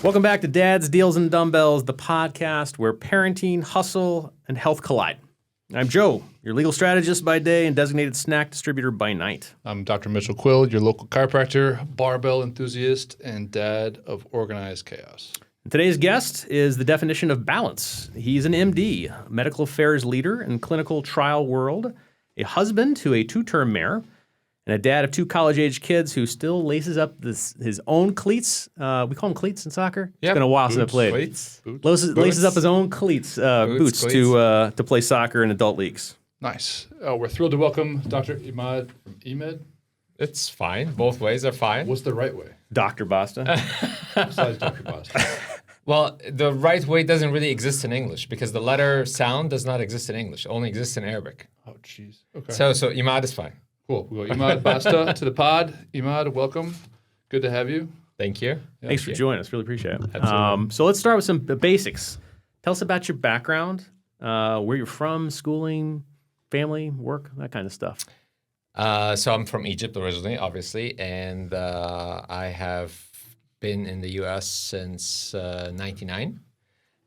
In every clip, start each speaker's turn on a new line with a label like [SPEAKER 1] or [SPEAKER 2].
[SPEAKER 1] Welcome back to Dad's Deals and Dumbbells, the podcast where parenting, hustle, and health collide. I'm Joe, your legal strategist by day and designated snack distributor by night.
[SPEAKER 2] I'm Dr. Mitchell Quill, your local chiropractor, barbell enthusiast, and dad of organized chaos.
[SPEAKER 1] Today's guest is the definition of balance. He's an MD, medical affairs leader in clinical trial world, a husband to a two-term mare, and a dad of two college-age kids who still laces up his own cleats. We call them cleats in soccer.
[SPEAKER 3] Yep.
[SPEAKER 1] It's been a while since I played. Laces up his own cleats, boots to play soccer in adult leagues.
[SPEAKER 2] Nice. We're thrilled to welcome Dr. Emad from Emad.
[SPEAKER 3] It's fine. Both ways are fine.
[SPEAKER 2] What's the right way?
[SPEAKER 1] Dr. Basta.
[SPEAKER 2] Besides Dr. Basta.
[SPEAKER 3] Well, the right way doesn't really exist in English because the letter sound does not exist in English. It only exists in Arabic.
[SPEAKER 2] Oh, jeez. Okay.
[SPEAKER 3] So Emad is fine.
[SPEAKER 2] Cool. We go Emad Basta to the pod. Emad, welcome. Good to have you.
[SPEAKER 3] Thank you.
[SPEAKER 1] Thanks for joining us. Really appreciate it.
[SPEAKER 3] Absolutely.
[SPEAKER 1] So let's start with some basics. Tell us about your background, where you're from, schooling, family, work, that kind of stuff.
[SPEAKER 3] So I'm from Egypt originally, obviously, and I have been in the U.S. since 99.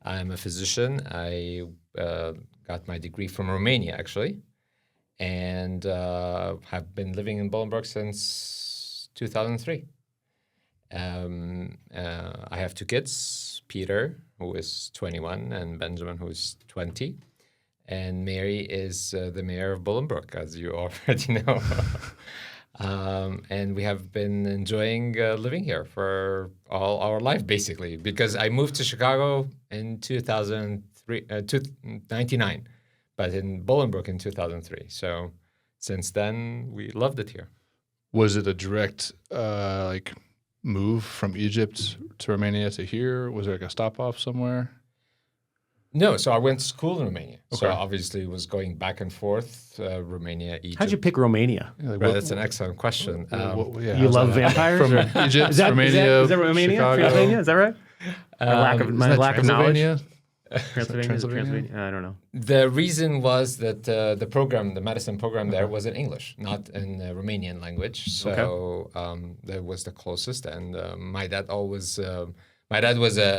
[SPEAKER 3] I'm a physician. I got my degree from Romania, actually, and have been living in Bolingbrook since 2003. I have two kids, Peter, who is 21, and Benjamin, who is 20. And Mary is the mayor of Bolingbrook, as you already know. And we have been enjoying living here for all our life, basically, because I moved to Chicago in 1999, but in Bolingbrook in 2003. So since then, we loved it here.
[SPEAKER 2] Was it a direct move from Egypt to Romania to here? Was there like a stop off somewhere?
[SPEAKER 3] No, so I went to school in Romania.
[SPEAKER 2] Okay.
[SPEAKER 3] So obviously was going back and forth, Romania, Egypt.
[SPEAKER 1] How'd you pick Romania?
[SPEAKER 2] Yeah,
[SPEAKER 3] Right, that's an excellent question.
[SPEAKER 1] You love vampires?
[SPEAKER 2] From Egypt, Romania,
[SPEAKER 1] Is that Romania?
[SPEAKER 2] Chicago.
[SPEAKER 1] Transylvania? Is that right? My lack of knowledge.
[SPEAKER 2] Transylvania?
[SPEAKER 1] Transylvania? I don't know.
[SPEAKER 3] The reason was that the medicine program there was in English, not in Romanian language. So that was the closest. And my dad was an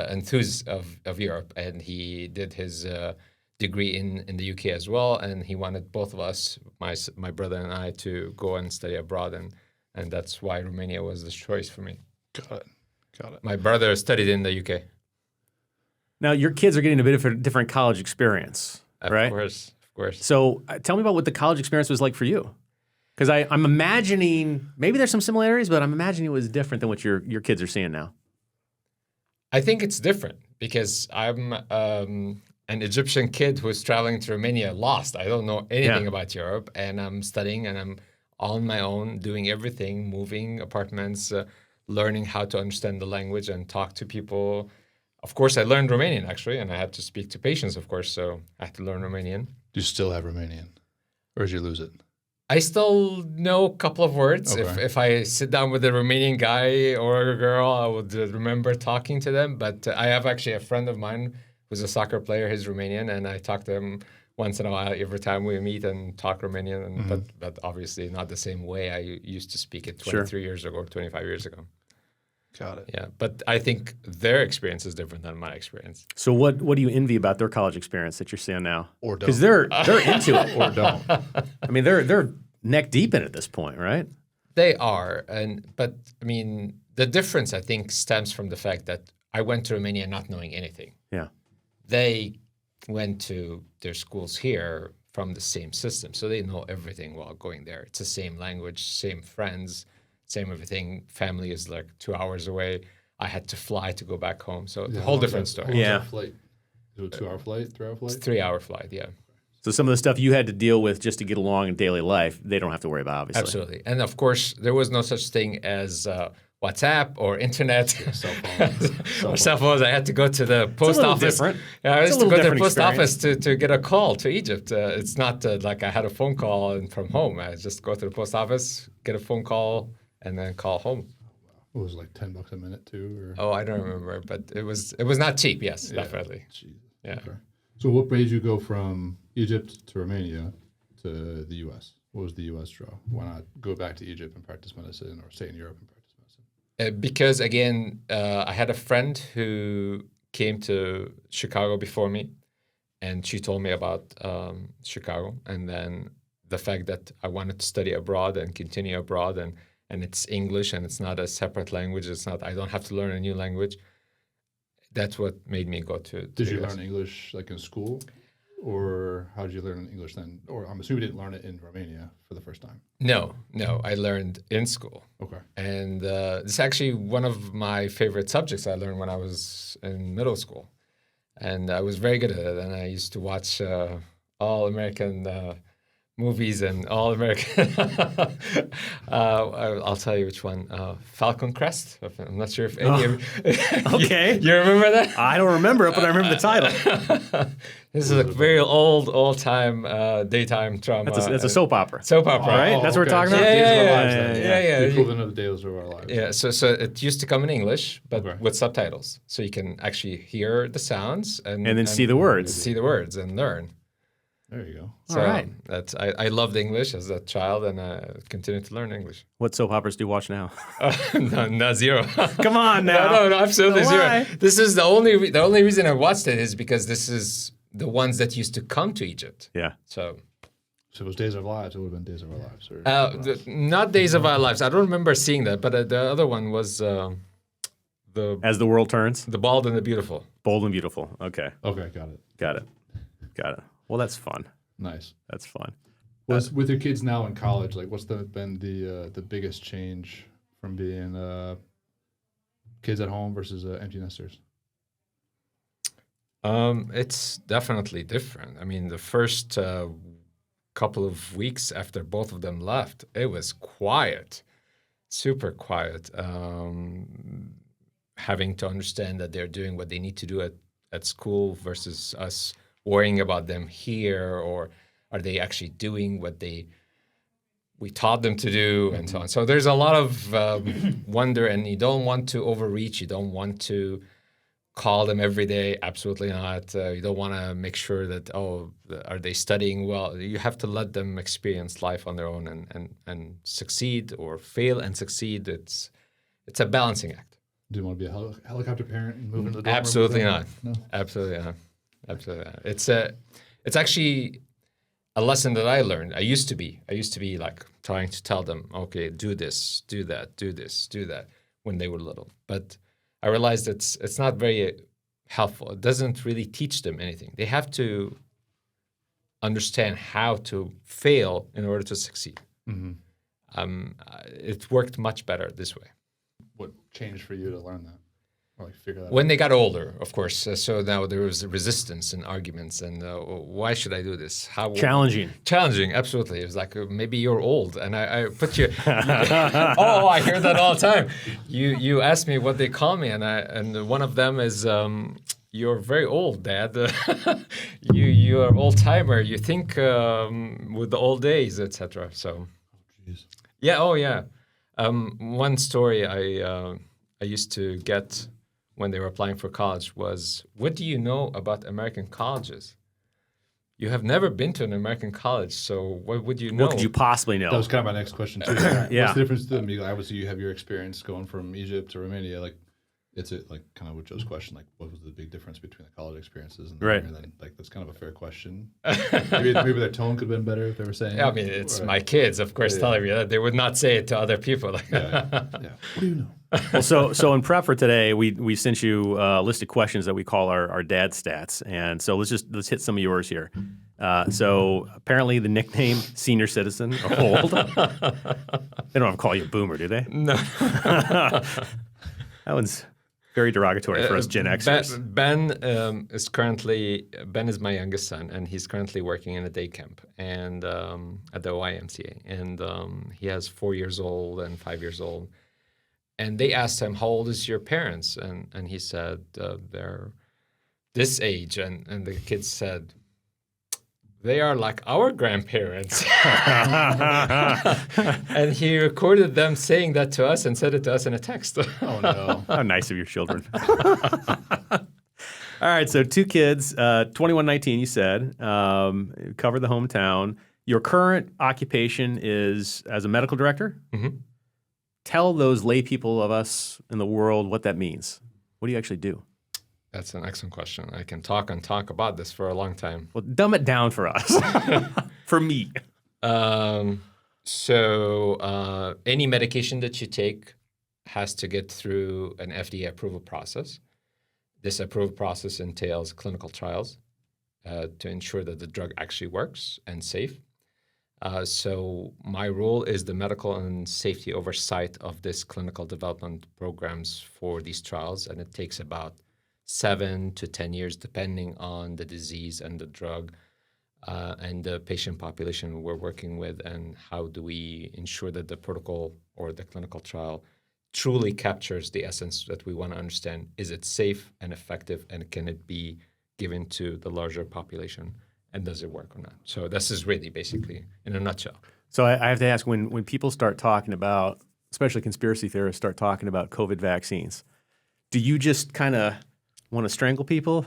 [SPEAKER 3] enthusiast of Europe, and he did his degree in the UK as well. And he wanted both of us, my brother and I, to go and study abroad. And that's why Romania was the choice for me.
[SPEAKER 2] Got it.
[SPEAKER 3] My brother studied in the UK.
[SPEAKER 1] Now, your kids are getting a bit of a different college experience, right?
[SPEAKER 3] Of course.
[SPEAKER 1] So tell me about what the college experience was like for you. Because I'm imagining, maybe there's some similarities, but I'm imagining it was different than what your kids are seeing now.
[SPEAKER 3] I think it's different because I'm an Egyptian kid who's traveling to Romania lost. I don't know anything about Europe, and I'm studying, and I'm on my own doing everything, moving apartments, learning how to understand the language and talk to people. Of course, I learned Romanian, actually, and I had to speak to patients, of course, so I had to learn Romanian.
[SPEAKER 2] Do you still have Romanian? Or did you lose it?
[SPEAKER 3] I still know a couple of words.
[SPEAKER 2] Okay.
[SPEAKER 3] If I sit down with a Romanian guy or a girl, I would remember talking to them. But I have actually a friend of mine who's a soccer player. He's Romanian, and I talk to him once in a while every time we meet and talk Romanian. And, but obviously not the same way I used to speak it 23 years ago or 25 years ago.
[SPEAKER 2] Got it.
[SPEAKER 3] Yeah, but I think their experience is different than my experience.
[SPEAKER 1] So what do you envy about their college experience that you're seeing now?
[SPEAKER 2] Or don't.
[SPEAKER 1] Because they're into it.
[SPEAKER 2] Or don't.
[SPEAKER 1] I mean, they're neck deep in it at this point, right?
[SPEAKER 3] They are, but I mean, the difference I think stems from the fact that I went to Romania not knowing anything.
[SPEAKER 1] Yeah.
[SPEAKER 3] They went to their schools here from the same system, so they know everything while going there. It's the same language, same friends, same everything. Family is like 2 hours away. I had to fly to go back home, so a whole different story.
[SPEAKER 1] Yeah.
[SPEAKER 2] Flight. Is it a 2 hour flight, 3 hour flight?
[SPEAKER 3] It's a 3 hour flight, yeah.
[SPEAKER 1] So some of the stuff you had to deal with just to get along in daily life, they don't have to worry about, obviously.
[SPEAKER 3] Absolutely. And of course, there was no such thing as WhatsApp or internet
[SPEAKER 2] Cell phones.
[SPEAKER 3] or cell phones. I had to go to the post office.
[SPEAKER 1] Different.
[SPEAKER 3] Yeah, I
[SPEAKER 1] It's a
[SPEAKER 3] used to
[SPEAKER 1] little
[SPEAKER 3] go to the
[SPEAKER 1] different
[SPEAKER 3] post
[SPEAKER 1] experience.
[SPEAKER 3] office to get a call to Egypt. It's not like I had a phone call and from home. I just go to the post office, get a phone call, and then call home.
[SPEAKER 2] What was it, like $10 a minute too? Or?
[SPEAKER 3] Oh, I don't remember, but it was not cheap. Yes, definitely.
[SPEAKER 2] Jesus.
[SPEAKER 3] Yeah.
[SPEAKER 2] Okay. So what made you go from Egypt to Romania to the U.S.? What was the U.S. draw? Why not go back to Egypt and practice medicine or stay in Europe and practice medicine?
[SPEAKER 3] Because again, I had a friend who came to Chicago before me, and she told me about Chicago, and then the fact that I wanted to study abroad and continue abroad, and it's English and it's not a separate language. It's not. I don't have to learn a new language. That's what made me go to.
[SPEAKER 2] Did you learn English like in school, or how did you learn English then? Or I'm assuming you didn't learn it in Romania for the first time.
[SPEAKER 3] No, I learned in school.
[SPEAKER 2] Okay.
[SPEAKER 3] And it's actually one of my favorite subjects I learned when I was in middle school. And I was very good at it. And I used to watch all American movies and all American. I'll tell you which one. Falcon Crest. I'm not sure if any of
[SPEAKER 1] Okay.
[SPEAKER 3] you remember that?
[SPEAKER 1] I don't remember it, but I remember the title.
[SPEAKER 3] This is a very old time daytime drama.
[SPEAKER 1] It's a soap opera.
[SPEAKER 3] Soap opera,
[SPEAKER 1] right? That's what we're talking about?
[SPEAKER 3] Yeah.
[SPEAKER 2] The equivalent of the Days of Our Lives.
[SPEAKER 3] Yeah, so it used to come in English, but
[SPEAKER 2] Okay.
[SPEAKER 3] with subtitles, so you can actually hear the sounds and
[SPEAKER 1] then see the words.
[SPEAKER 3] see the words and learn.
[SPEAKER 2] There you go.
[SPEAKER 3] So
[SPEAKER 1] All right.
[SPEAKER 3] I loved English as a child, and I continued to learn English.
[SPEAKER 1] What soap operas do you watch now?
[SPEAKER 3] No, zero.
[SPEAKER 1] Come on now.
[SPEAKER 3] No, absolutely
[SPEAKER 1] Don't
[SPEAKER 3] zero.
[SPEAKER 1] lie.
[SPEAKER 3] This is the only reason I watched it is because this is the ones that used to come to Egypt.
[SPEAKER 1] Yeah.
[SPEAKER 3] So.
[SPEAKER 2] So it was Days of Our Lives. It would have been Days of Our Lives. Or
[SPEAKER 3] Not Days of Our Lives. I don't remember seeing that, but the other one was
[SPEAKER 1] As the World Turns.
[SPEAKER 3] the Bald and the Beautiful.
[SPEAKER 1] Bold and Beautiful. Okay.
[SPEAKER 2] Okay, got it.
[SPEAKER 1] Got it. Well, that's fun.
[SPEAKER 2] Nice.
[SPEAKER 1] That's fun.
[SPEAKER 2] With your kids now in college, like what's been the biggest change from being kids at home versus empty nesters?
[SPEAKER 3] It's definitely different. I mean, the first couple of weeks after both of them left, it was quiet, super quiet. Having to understand that they're doing what they need to do at school versus us worrying about them here, or are they actually doing what we taught them to do, and so on. So there's a lot of wonder, and you don't want to overreach. You don't want to call them every day. Absolutely not. You don't want to make sure that, are they studying well? You have to let them experience life on their own and succeed or fail and succeed. It's a balancing act.
[SPEAKER 2] Do you want to be a helicopter parent and move into the dorm room?
[SPEAKER 3] Absolutely not.
[SPEAKER 2] No.
[SPEAKER 3] Absolutely not. Absolutely not. It's actually a lesson that I learned. I used to be like trying to tell them, okay, do this, do that, do this, do that when they were little. But I realized it's not very helpful. It doesn't really teach them anything. They have to understand how to fail in order to succeed.
[SPEAKER 2] Mm-hmm.
[SPEAKER 3] It worked much better this way.
[SPEAKER 2] What changed for you to learn that? Or like figure that out?
[SPEAKER 3] When they got older, of course. So now there was resistance and arguments, and why should I do this? How
[SPEAKER 1] Challenging.
[SPEAKER 3] Challenging, absolutely. It was like maybe you're old, and I put you. Oh, I hear that all the time. You ask me what they call me, and one of them is you're very old, Dad. you are old timer. You think with the old days, etc. So.
[SPEAKER 2] Jeez.
[SPEAKER 3] Yeah. Oh, yeah. One story I used to get when they were applying for college was, what do you know about American colleges? You have never been to an American college, so what would you know?
[SPEAKER 1] What could you possibly know?
[SPEAKER 2] That was kind of my next question too.
[SPEAKER 1] Yeah.
[SPEAKER 2] What's the difference to them? Obviously, you have your experience going from Egypt to Romania. Like, it's like kind of what Joe's question. Like, what was the big difference between the college experiences and
[SPEAKER 1] Right.
[SPEAKER 2] and then, like, that's kind of a fair question. maybe their tone could have been better if they were saying.
[SPEAKER 3] I mean, it's
[SPEAKER 2] Or-
[SPEAKER 3] my kids, of course, telling me that. They would not say it to other people.
[SPEAKER 2] Yeah. What do you know?
[SPEAKER 1] Well, so in prep for today, we sent you a list of questions that we call our dad stats, and so let's hit some of yours here. So apparently the nickname senior citizen or old. They don't have to call you a boomer, do they?
[SPEAKER 3] No.
[SPEAKER 1] That one's very derogatory for us Gen Xers.
[SPEAKER 3] Ben is my youngest son, and he's currently working in a day camp and at the YMCA, and he has 4 years old and 5 years old. And they asked him, how old is your parents? And he said, they're this age. And the kids said, they are like our grandparents. And he recorded them saying that to us and sent it to us in a text.
[SPEAKER 2] Oh no!
[SPEAKER 1] How nice of your children. All right, so 2 kids, 21, 19, you said, cover the hometown. Your current occupation is as a medical director?
[SPEAKER 3] Mm-hmm.
[SPEAKER 1] tell those lay people of us in the world what that means. What do you actually do?
[SPEAKER 3] That's an excellent question. I can talk and talk about this for a long time.
[SPEAKER 1] Well, dumb it down for us, for me.
[SPEAKER 3] Any medication that you take has to get through an FDA approval process. This approval process entails clinical trials to ensure that the drug actually works and safe. So my role is the medical and safety oversight of this clinical development programs for these trials, and it takes about 7 to 10 years, depending on the disease and the drug and the patient population we're working with, and how do we ensure that the protocol or the clinical trial truly captures the essence that we want to understand. Is it safe and effective, and can it be given to the larger population, and does it work or not? So this is really basically in a nutshell.
[SPEAKER 1] So I have to ask, when people start talking about, especially conspiracy theorists start talking about COVID vaccines, do you just kind of want to strangle people?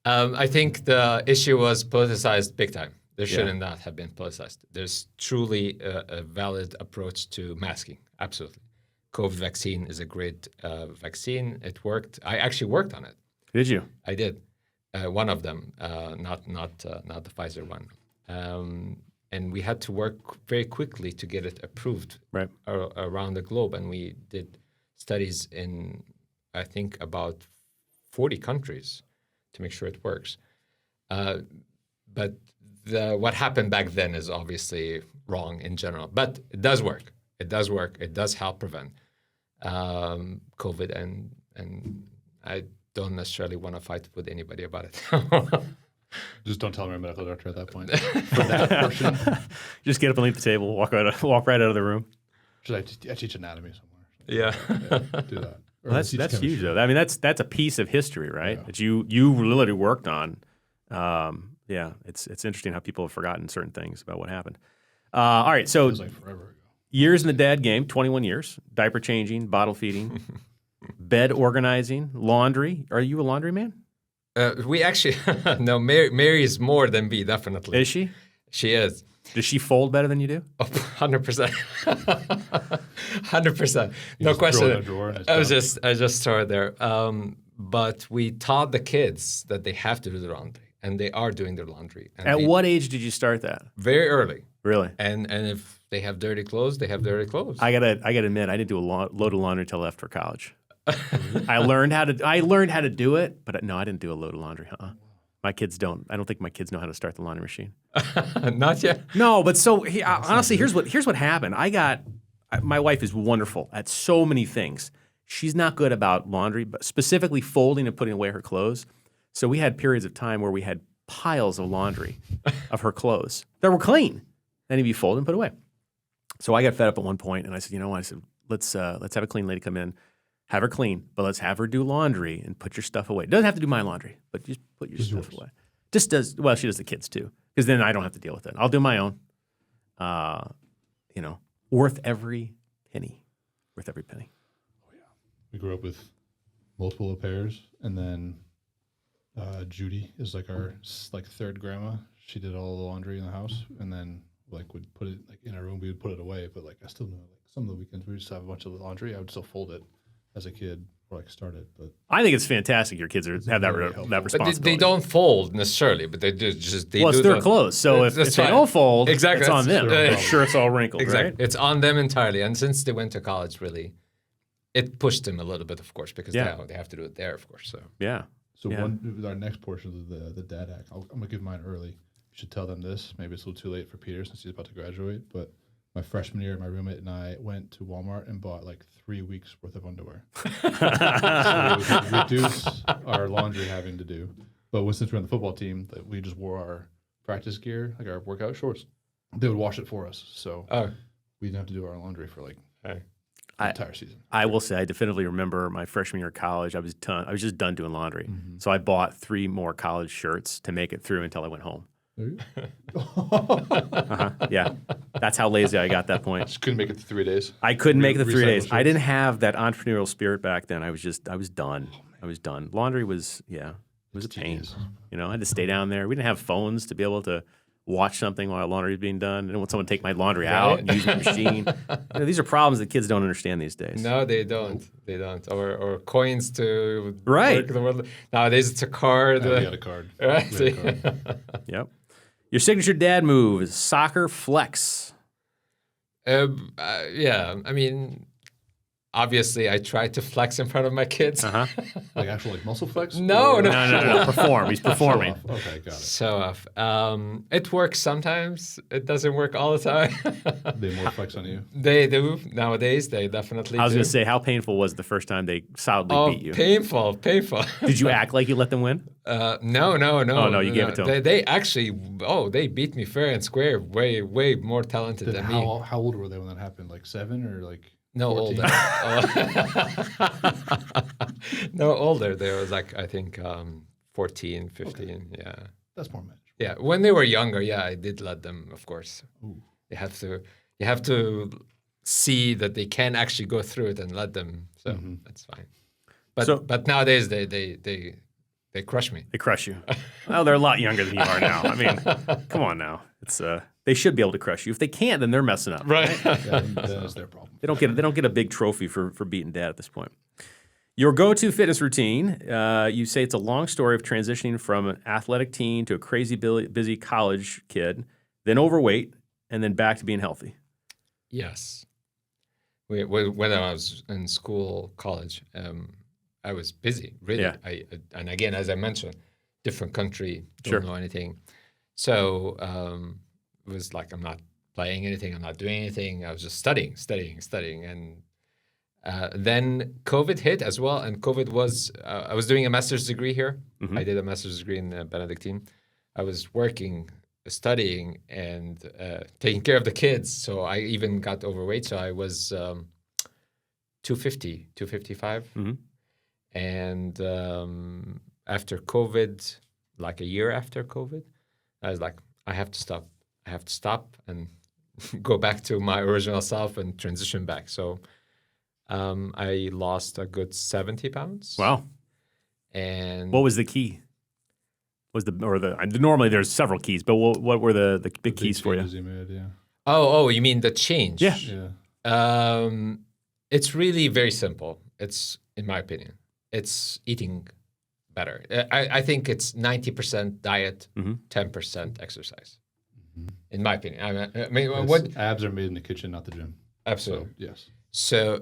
[SPEAKER 3] I think the issue was politicized big time. There shouldn't not have been politicized. There's truly a valid approach to masking. Absolutely. COVID vaccine is a great vaccine. It worked. I actually worked on it.
[SPEAKER 1] Did you?
[SPEAKER 3] I did. One of them, not the Pfizer one. And we had to work very quickly to get it approved around the globe. And we did studies in, I think, about 40 countries to make sure it works. But what happened back then is obviously wrong in general. But it does work. It does work. It does help prevent COVID. And I don't necessarily want to fight with anybody about it.
[SPEAKER 2] Just don't tell my medical doctor at that point. For that portion.
[SPEAKER 1] Just get up and leave the table, walk right out of the room.
[SPEAKER 2] I teach anatomy somewhere.
[SPEAKER 3] Yeah.
[SPEAKER 2] Do that.
[SPEAKER 1] Well, that's huge, though. I mean, that's a piece of history, right? Yeah. That you literally worked on. It's interesting how people have forgotten certain things about what happened. All right, so
[SPEAKER 2] it was like forever ago.
[SPEAKER 1] Years in the dad game, 21 years, diaper changing, bottle feeding, bed organizing, laundry. Are you a laundry man?
[SPEAKER 3] We actually, no, Mary is more than me, definitely.
[SPEAKER 1] Is she?
[SPEAKER 3] She is.
[SPEAKER 1] Does she fold better than you do?
[SPEAKER 3] Oh, 100%. 100%. No question. I just throw it there. But we taught the kids that they have to do their laundry, and they are doing their laundry. And
[SPEAKER 1] At what age did you start that?
[SPEAKER 3] Very early.
[SPEAKER 1] Really?
[SPEAKER 3] And if they have dirty clothes, they have dirty clothes.
[SPEAKER 1] I gotta admit, I didn't do a load of laundry until after college. I learned how to do it, but no, I didn't do a load of laundry. My kids don't. I don't think my kids know how to start the laundry machine.
[SPEAKER 3] Not yet.
[SPEAKER 1] No, but honestly, here's what happened. My wife is wonderful at so many things. She's not good about laundry, but specifically folding and putting away her clothes. So we had periods of time where we had piles of laundry of her clothes that were clean. Then he'd be folded and put away. So I got fed up at one point, and I said, you know what? I said, let's have a clean lady come in, have her clean, but let's have her do laundry and put your stuff away. Doesn't have to do my laundry, but just put your stuff away. She does the kids too, because then I don't have to deal with it. I'll do my own. Worth every penny. Worth every penny.
[SPEAKER 2] Oh yeah. We grew up with multiple au pairs, and then Judy is like our third grandma. She did all the laundry in the house, and then would put it in our room. We would put it away, but I still know some of the weekends we just have a bunch of laundry. I would still fold it as a kid or start it. But
[SPEAKER 1] I think it's fantastic your kids have that responsibility.
[SPEAKER 3] But they don't fold necessarily, but they do just
[SPEAKER 1] it's their clothes. So if they don't fold,
[SPEAKER 3] exactly,
[SPEAKER 1] it's on them. I'm sure it's all wrinkled,
[SPEAKER 3] exactly.
[SPEAKER 1] Right?
[SPEAKER 3] It's on them entirely. And since they went to college, really, it pushed them a little bit, of course, because now they have to do it there, of course. So
[SPEAKER 2] with our next portion of the dad act, I'm gonna give mine early. You should tell them this. Maybe it's a little too late for Peter since he's about to graduate. But my freshman year, my roommate and I went to Walmart and bought 3 weeks worth of underwear. So we could reduce our laundry having to do. But since we're on the football team, we just wore our practice gear, our workout shorts. They would wash it for us, so we didn't have to do our laundry for the entire season.
[SPEAKER 1] I will say, I definitively remember my freshman year of college. I was just done doing laundry, so I bought 3 more college shirts to make it through until I went home. Yeah, that's how lazy I got at that point.
[SPEAKER 2] Just couldn't make it to 3 days.
[SPEAKER 1] I couldn't make it 3 days. Shirts. I didn't have that entrepreneurial spirit back then. I was done. I was done. Laundry was a pain. I had to stay down there. We didn't have phones to be able to watch something while laundry is being done. I don't want someone to take my laundry out and use the machine. These are problems that kids don't understand these days.
[SPEAKER 3] No, they don't. They don't. Or coins to
[SPEAKER 1] Right.
[SPEAKER 3] work the world. Nowadays, it's a card.
[SPEAKER 2] We got a card.
[SPEAKER 3] Right.
[SPEAKER 2] We had a card.
[SPEAKER 1] Yep. Your signature dad move is soccer flex.
[SPEAKER 3] Yeah. I mean, obviously, I try to flex in front of my kids.
[SPEAKER 1] Uh-huh.
[SPEAKER 2] Like actual like muscle flex?
[SPEAKER 3] No,
[SPEAKER 2] Or-
[SPEAKER 3] no.
[SPEAKER 1] No. Perform. He's performing.
[SPEAKER 2] Show off. Okay, got it.
[SPEAKER 3] So it works sometimes. It doesn't work all the time.
[SPEAKER 2] They more flex on you.
[SPEAKER 3] They do nowadays. They definitely
[SPEAKER 1] I was
[SPEAKER 3] do.
[SPEAKER 1] going to say, how painful was it the first time they solidly beat you?
[SPEAKER 3] Painful.
[SPEAKER 1] Did you act like you let them win?
[SPEAKER 3] No.
[SPEAKER 1] Oh, no, you gave it to 'em.
[SPEAKER 3] They actually, they beat me fair and square. Way more talented
[SPEAKER 2] Then
[SPEAKER 3] than me.
[SPEAKER 2] how old were they when that happened? Like 7 or like
[SPEAKER 3] No
[SPEAKER 2] 14?
[SPEAKER 3] older. No older. There was like, I think 14, 15. Yeah.
[SPEAKER 2] That's more manageable.
[SPEAKER 3] Yeah. When they were younger, yeah, I did let them, of course.
[SPEAKER 2] Ooh.
[SPEAKER 3] You have to see that they can actually go through it and let them. So that's fine. But nowadays they crush me.
[SPEAKER 1] They crush you. Well, they're a lot younger than you are now. I mean, come on now. It's they should be able to crush you. If they can't, then they're messing up.
[SPEAKER 3] Right.
[SPEAKER 2] Then it's their problem.
[SPEAKER 1] They don't get a big trophy for beating dad at this point. Your go-to fitness routine, you say it's a long story of transitioning from an athletic teen to a crazy busy college kid, then overweight, and then back to being healthy.
[SPEAKER 3] Yes. When I was in school, college, I was busy, really.
[SPEAKER 1] Yeah.
[SPEAKER 3] And again, as I mentioned, different country, don't
[SPEAKER 1] Sure.
[SPEAKER 3] know anything. So it was like I'm not playing anything, I'm not doing anything. I was just studying. And then COVID hit as well. And COVID was, I was doing a master's degree here.
[SPEAKER 1] Mhm.
[SPEAKER 3] I did a master's degree in Benedictine. I was working, studying, and taking care of the kids. So I even got overweight. So I was 250, 255.
[SPEAKER 1] Mhm.
[SPEAKER 3] And after COVID, like a year after COVID, I was like, I have to stop. I have to stop and go back to my original self and transition back. So I lost a good 70 pounds.
[SPEAKER 1] Wow.
[SPEAKER 3] And
[SPEAKER 1] What was the key? Normally there's several keys, but what were the big keys for you?
[SPEAKER 2] changes you made, yeah.
[SPEAKER 3] Oh, you mean the change?
[SPEAKER 1] Yeah.
[SPEAKER 2] Yeah.
[SPEAKER 3] It's really very simple. It's, in my opinion, it's eating better. I think it's 90% diet, 10% exercise. In my opinion. I mean, what?
[SPEAKER 2] Abs are made in the kitchen, not the gym.
[SPEAKER 3] Absolutely.
[SPEAKER 2] So, yes.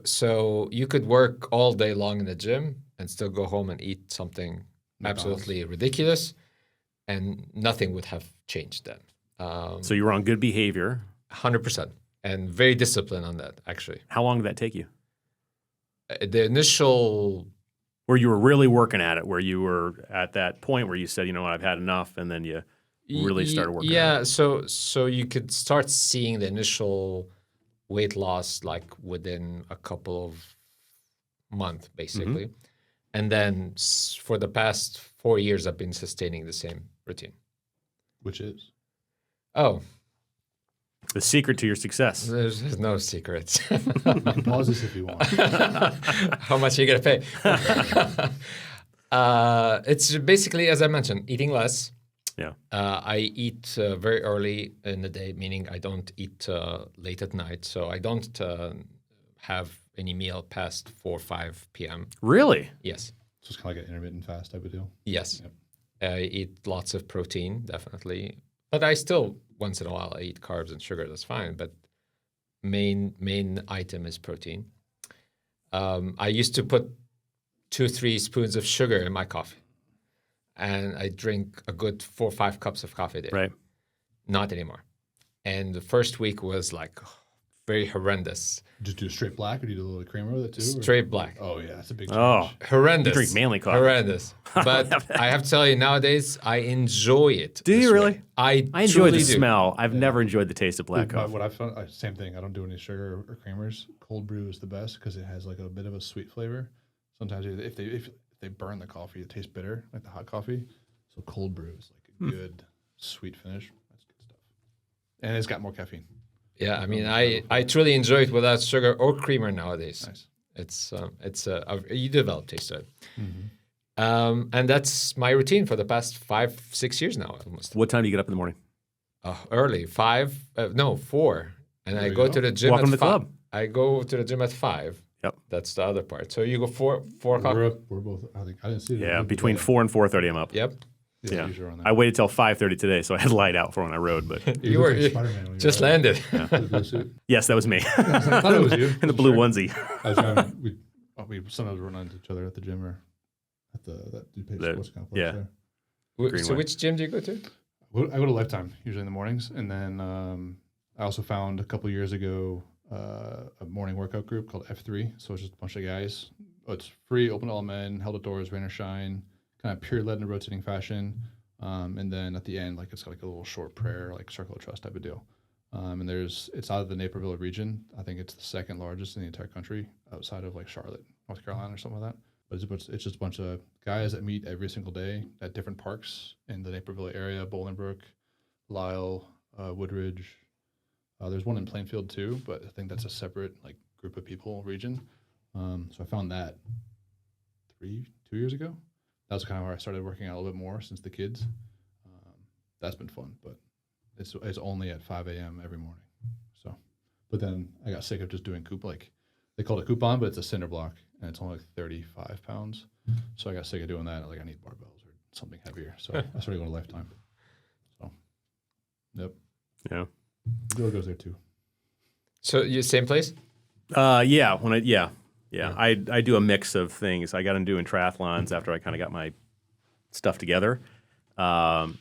[SPEAKER 3] So you could work all day long in the gym and still go home and eat something absolutely ridiculous, and nothing would have changed then.
[SPEAKER 1] So you were on good behavior.
[SPEAKER 3] 100%, and very disciplined on that, actually.
[SPEAKER 1] How long did that take you?
[SPEAKER 3] The initial,
[SPEAKER 1] Where you were really working at it, where you were at that point where you said, you know what, I've had enough, and then you really started working on it.
[SPEAKER 3] so you could start seeing the initial weight loss like within a couple of months, basically. And then for the past 4 years, I've been sustaining the same routine.
[SPEAKER 2] Which is?
[SPEAKER 3] Oh,
[SPEAKER 1] The secret to your success.
[SPEAKER 3] there's no secrets.
[SPEAKER 2] You can pause this if you want.
[SPEAKER 3] How much are you going to pay? It's basically, as I mentioned, eating less.
[SPEAKER 1] Yeah.
[SPEAKER 3] I eat very early in the day, meaning I don't eat late at night. So I don't have any meal past 4 or 5 p.m.
[SPEAKER 1] Really?
[SPEAKER 3] Yes.
[SPEAKER 2] So it's kind of like an intermittent fast type of deal.
[SPEAKER 3] Yes.
[SPEAKER 2] Yep.
[SPEAKER 3] I eat lots of protein, definitely. But I still, once in a while, I eat carbs and sugar. That's fine. But main item is protein. I used to put 2-3 spoons of sugar in my coffee. And I drink a good 4 or 5 cups of coffee a day.
[SPEAKER 1] Right.
[SPEAKER 3] Not anymore. And the first week was like very horrendous.
[SPEAKER 2] Just do straight black, or do you do a little creamer with it too? or-
[SPEAKER 3] Straight black.
[SPEAKER 2] Oh yeah, that's a big change.
[SPEAKER 1] Oh,
[SPEAKER 3] Horrendous.
[SPEAKER 1] You drink manly coffee.
[SPEAKER 3] Horrendous. But I have to tell you, nowadays, I enjoy it.
[SPEAKER 1] Do you
[SPEAKER 3] this
[SPEAKER 1] really?
[SPEAKER 3] way. I
[SPEAKER 1] enjoy
[SPEAKER 3] truly
[SPEAKER 1] the
[SPEAKER 3] do.
[SPEAKER 1] smell. I've never enjoyed the taste of black
[SPEAKER 2] But
[SPEAKER 1] coffee.
[SPEAKER 2] what I've found, same thing. I don't do any sugar or creamers. Cold brew is the best because it has like a bit of a sweet flavor. Sometimes if they burn the coffee, it tastes bitter, like the hot coffee. So cold brew is like a good sweet finish. That's good stuff. And it's got more caffeine.
[SPEAKER 3] Yeah, I mean, I truly enjoy it without sugar or creamer nowadays.
[SPEAKER 2] Nice.
[SPEAKER 3] It's you develop taste to it. And that's my routine for the past 5-6 years now, almost.
[SPEAKER 1] What time do you get up in the morning?
[SPEAKER 3] Early, 4. And
[SPEAKER 2] There
[SPEAKER 3] I
[SPEAKER 2] you
[SPEAKER 3] go
[SPEAKER 2] go.
[SPEAKER 3] to the gym
[SPEAKER 1] Welcome
[SPEAKER 3] at
[SPEAKER 1] to the
[SPEAKER 3] 5.
[SPEAKER 1] club.
[SPEAKER 3] I go to the gym at 5.
[SPEAKER 1] Yep.
[SPEAKER 3] That's the other part. So you go 4 o'clock?
[SPEAKER 2] We're both, I think, I didn't see it.
[SPEAKER 1] Yeah,
[SPEAKER 2] We'd be
[SPEAKER 1] between
[SPEAKER 2] together.
[SPEAKER 1] 4 and 4:30, I'm up.
[SPEAKER 3] Yep.
[SPEAKER 1] Yeah.
[SPEAKER 2] Usually around
[SPEAKER 1] I waited till 5:30 today, so I had light out for when I rode. But
[SPEAKER 3] You
[SPEAKER 2] look
[SPEAKER 3] were
[SPEAKER 2] like Spider-Man when you
[SPEAKER 3] just
[SPEAKER 2] were out.
[SPEAKER 3] landed.
[SPEAKER 2] The blue suit.
[SPEAKER 1] yes, that was me
[SPEAKER 2] I thought it was you.
[SPEAKER 1] in the blue onesie.
[SPEAKER 2] I was driving, we sometimes run into each other at the gym or at that DuPage sports complex
[SPEAKER 1] yeah.
[SPEAKER 2] there.
[SPEAKER 3] So
[SPEAKER 1] Greenway.
[SPEAKER 3] which gym do you go to?
[SPEAKER 2] I go to Lifetime usually in the mornings, and then I also found a couple years ago a morning workout group called F3. So it's just a bunch of guys. It's free, open to all men, held outdoors, rain or shine, kind of period led in a rotating fashion. And then at the end, like it's got like a little short prayer, like circle of trust type of deal. And it's out of the Naperville region. I think it's the second largest in the entire country, outside of like Charlotte, North Carolina, or something like that. But it's just a bunch of guys that meet every single day at different parks in the Naperville area, Bolingbrook, Lyle, Woodridge. There's one in Plainfield too, but I think that's a separate like group of people region. So I found that 2 years ago. That was kind of where I started working out a little bit more since the kids. That's been fun, but it's only at 5 a.m. every morning. So, but then I got sick of just doing they call it coupon, but it's a cinder block, and it's only like 35 pounds. So I got sick of doing that. Like I need barbells or something heavier. So I started going to Lifetime. So, yep.
[SPEAKER 1] Yeah.
[SPEAKER 2] Bill goes there too.
[SPEAKER 3] So you same place?
[SPEAKER 1] Yeah. I do a mix of things. I got into doing triathlons after I kind of got my stuff together. So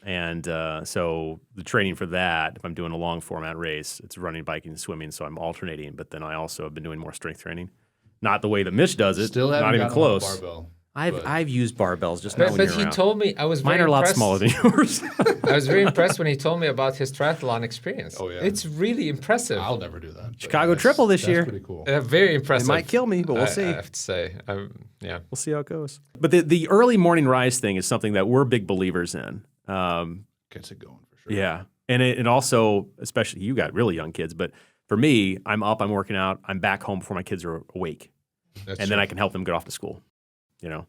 [SPEAKER 1] the training for that, if I'm doing a long format race, it's running, biking, and swimming. So I'm alternating, but then I also have been doing more strength training. Not the way that Mitch does it.
[SPEAKER 2] Still haven't
[SPEAKER 1] not even
[SPEAKER 2] gotten on a
[SPEAKER 1] close.
[SPEAKER 2] barbell.
[SPEAKER 1] I've used barbells, just not
[SPEAKER 3] But,
[SPEAKER 1] when
[SPEAKER 3] but
[SPEAKER 1] you're
[SPEAKER 3] he
[SPEAKER 1] around.
[SPEAKER 3] told me I was
[SPEAKER 1] Mine
[SPEAKER 3] very
[SPEAKER 1] are a lot
[SPEAKER 3] impressed.
[SPEAKER 1] smaller than yours.
[SPEAKER 3] I was very impressed when he told me about his triathlon experience.
[SPEAKER 2] Oh, yeah.
[SPEAKER 3] It's really impressive.
[SPEAKER 2] I'll never do that. but
[SPEAKER 1] Chicago triple this
[SPEAKER 2] that's
[SPEAKER 1] year.
[SPEAKER 2] pretty cool.
[SPEAKER 3] Very impressive.
[SPEAKER 1] It might kill me, but we'll see.
[SPEAKER 3] I have to say, yeah.
[SPEAKER 1] We'll see how it goes. But the early morning rise thing is something that we're big believers in.
[SPEAKER 2] Gets it going for sure.
[SPEAKER 1] Yeah. And it also, especially you got really young kids, but for me, I'm up, I'm working out, I'm back home before my kids are awake.
[SPEAKER 3] That's
[SPEAKER 1] Then I can help them get off to school. You know,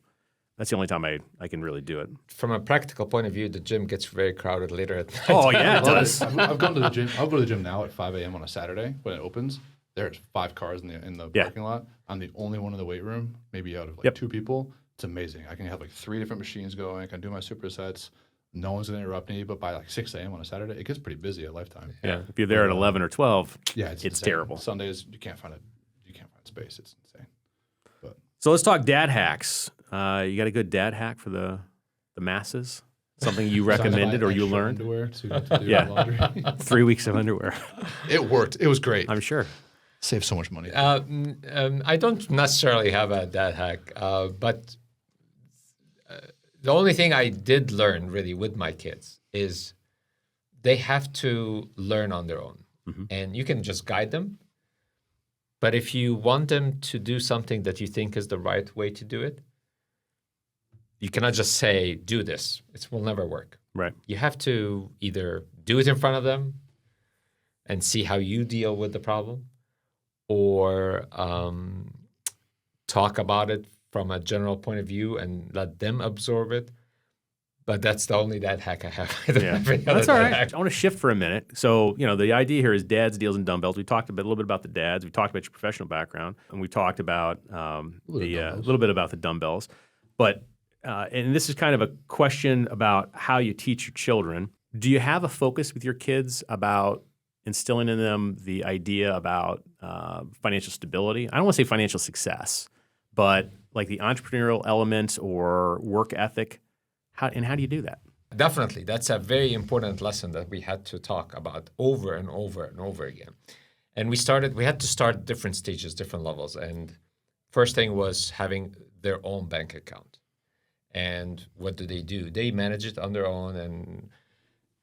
[SPEAKER 1] that's the only time I can really do it.
[SPEAKER 3] From a practical point of view, the gym gets very crowded later at night.
[SPEAKER 1] Oh, yeah, it does.
[SPEAKER 2] I've gone to the gym. I'll go to the gym now at 5 a.m. on a Saturday when it opens. There's 5 cars in the
[SPEAKER 1] Yeah.
[SPEAKER 2] parking lot. I'm the only one in the weight room, maybe out of like
[SPEAKER 1] Yep.
[SPEAKER 2] 2 people. It's amazing. I can have like 3 different machines going. I can do my supersets. No one's gonna interrupt me. But by like 6 a.m. on a Saturday, it gets pretty busy at Lifetime.
[SPEAKER 1] Yeah. If you're there at 11 or 12,
[SPEAKER 2] Yeah,
[SPEAKER 1] it's
[SPEAKER 2] insane.
[SPEAKER 1] terrible.
[SPEAKER 2] Sundays you can't find space. It's insane. But
[SPEAKER 1] So let's talk dad hacks. You got a good dad hack for the masses? Something you recommended or you
[SPEAKER 2] extra
[SPEAKER 1] learned?
[SPEAKER 2] underwear to do
[SPEAKER 1] Yeah.
[SPEAKER 2] laundry.
[SPEAKER 1] 3 weeks of underwear.
[SPEAKER 2] It worked. It was great.
[SPEAKER 1] I'm sure.
[SPEAKER 2] Saved so much money.
[SPEAKER 3] I don't necessarily have a dad hack, but the only thing I did learn really with my kids is they have to learn on their own. And you can just guide them. But if you want them to do something that you think is the right way to do it, you cannot just say, do this. It will never work.
[SPEAKER 1] Right.
[SPEAKER 3] You have to either do it in front of them and see how you deal with the problem, or talk about it from a general point of view and let them absorb it. But that's the only dad hack I have. I don't
[SPEAKER 1] Yeah.
[SPEAKER 3] have any
[SPEAKER 1] That's
[SPEAKER 3] other
[SPEAKER 1] all
[SPEAKER 3] dad
[SPEAKER 1] right.
[SPEAKER 3] hack.
[SPEAKER 1] I want to shift for a minute. So, the idea here is dads, deals, and dumbbells. We talked a little bit about the dads. We talked about your professional background, and we talked about a little bit about the dumbbells. But and this is kind of a question about how you teach your children. Do you have a focus with your kids about instilling in them the idea about financial stability? I don't want to say financial success, but like the entrepreneurial element or work ethic. How do you do that?
[SPEAKER 3] Definitely. That's a very important lesson that we had to talk about over and over and over again. And we had to start different stages, different levels. And first thing was having their own bank account. And what do? They manage it on their own, and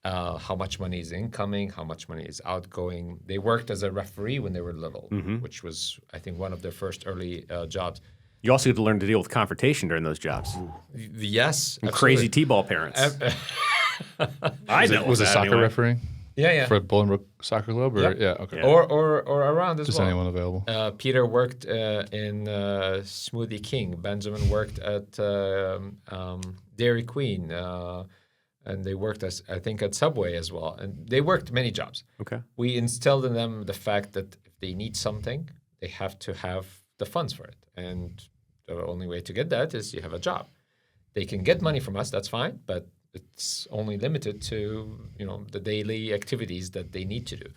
[SPEAKER 3] how much money is incoming, how much money is outgoing. They worked as a referee when they were little, which was, I think, one of their first early jobs.
[SPEAKER 1] You also get to learn to deal with confrontation during those jobs.
[SPEAKER 3] Yes.
[SPEAKER 1] And
[SPEAKER 3] absolutely.
[SPEAKER 1] crazy T-ball parents. I know
[SPEAKER 2] Was it
[SPEAKER 1] that
[SPEAKER 2] soccer
[SPEAKER 1] anyway.
[SPEAKER 2] referee
[SPEAKER 3] Yeah.
[SPEAKER 2] for Bolingbrook Soccer Club? Or,
[SPEAKER 3] Yep.
[SPEAKER 2] Yeah, okay.
[SPEAKER 1] Yeah.
[SPEAKER 3] Or around as
[SPEAKER 2] Just
[SPEAKER 3] well.
[SPEAKER 2] anyone available.
[SPEAKER 3] Peter worked in Smoothie King. Benjamin worked at Dairy Queen. and they worked I think at Subway as well, and they worked many jobs.
[SPEAKER 1] Okay.
[SPEAKER 3] We instilled in them the fact that if they need something, they have to have the funds for it, and the only way to get that is you have a job. They can get money from us, that's fine, but it's only limited to the daily activities that they need to do.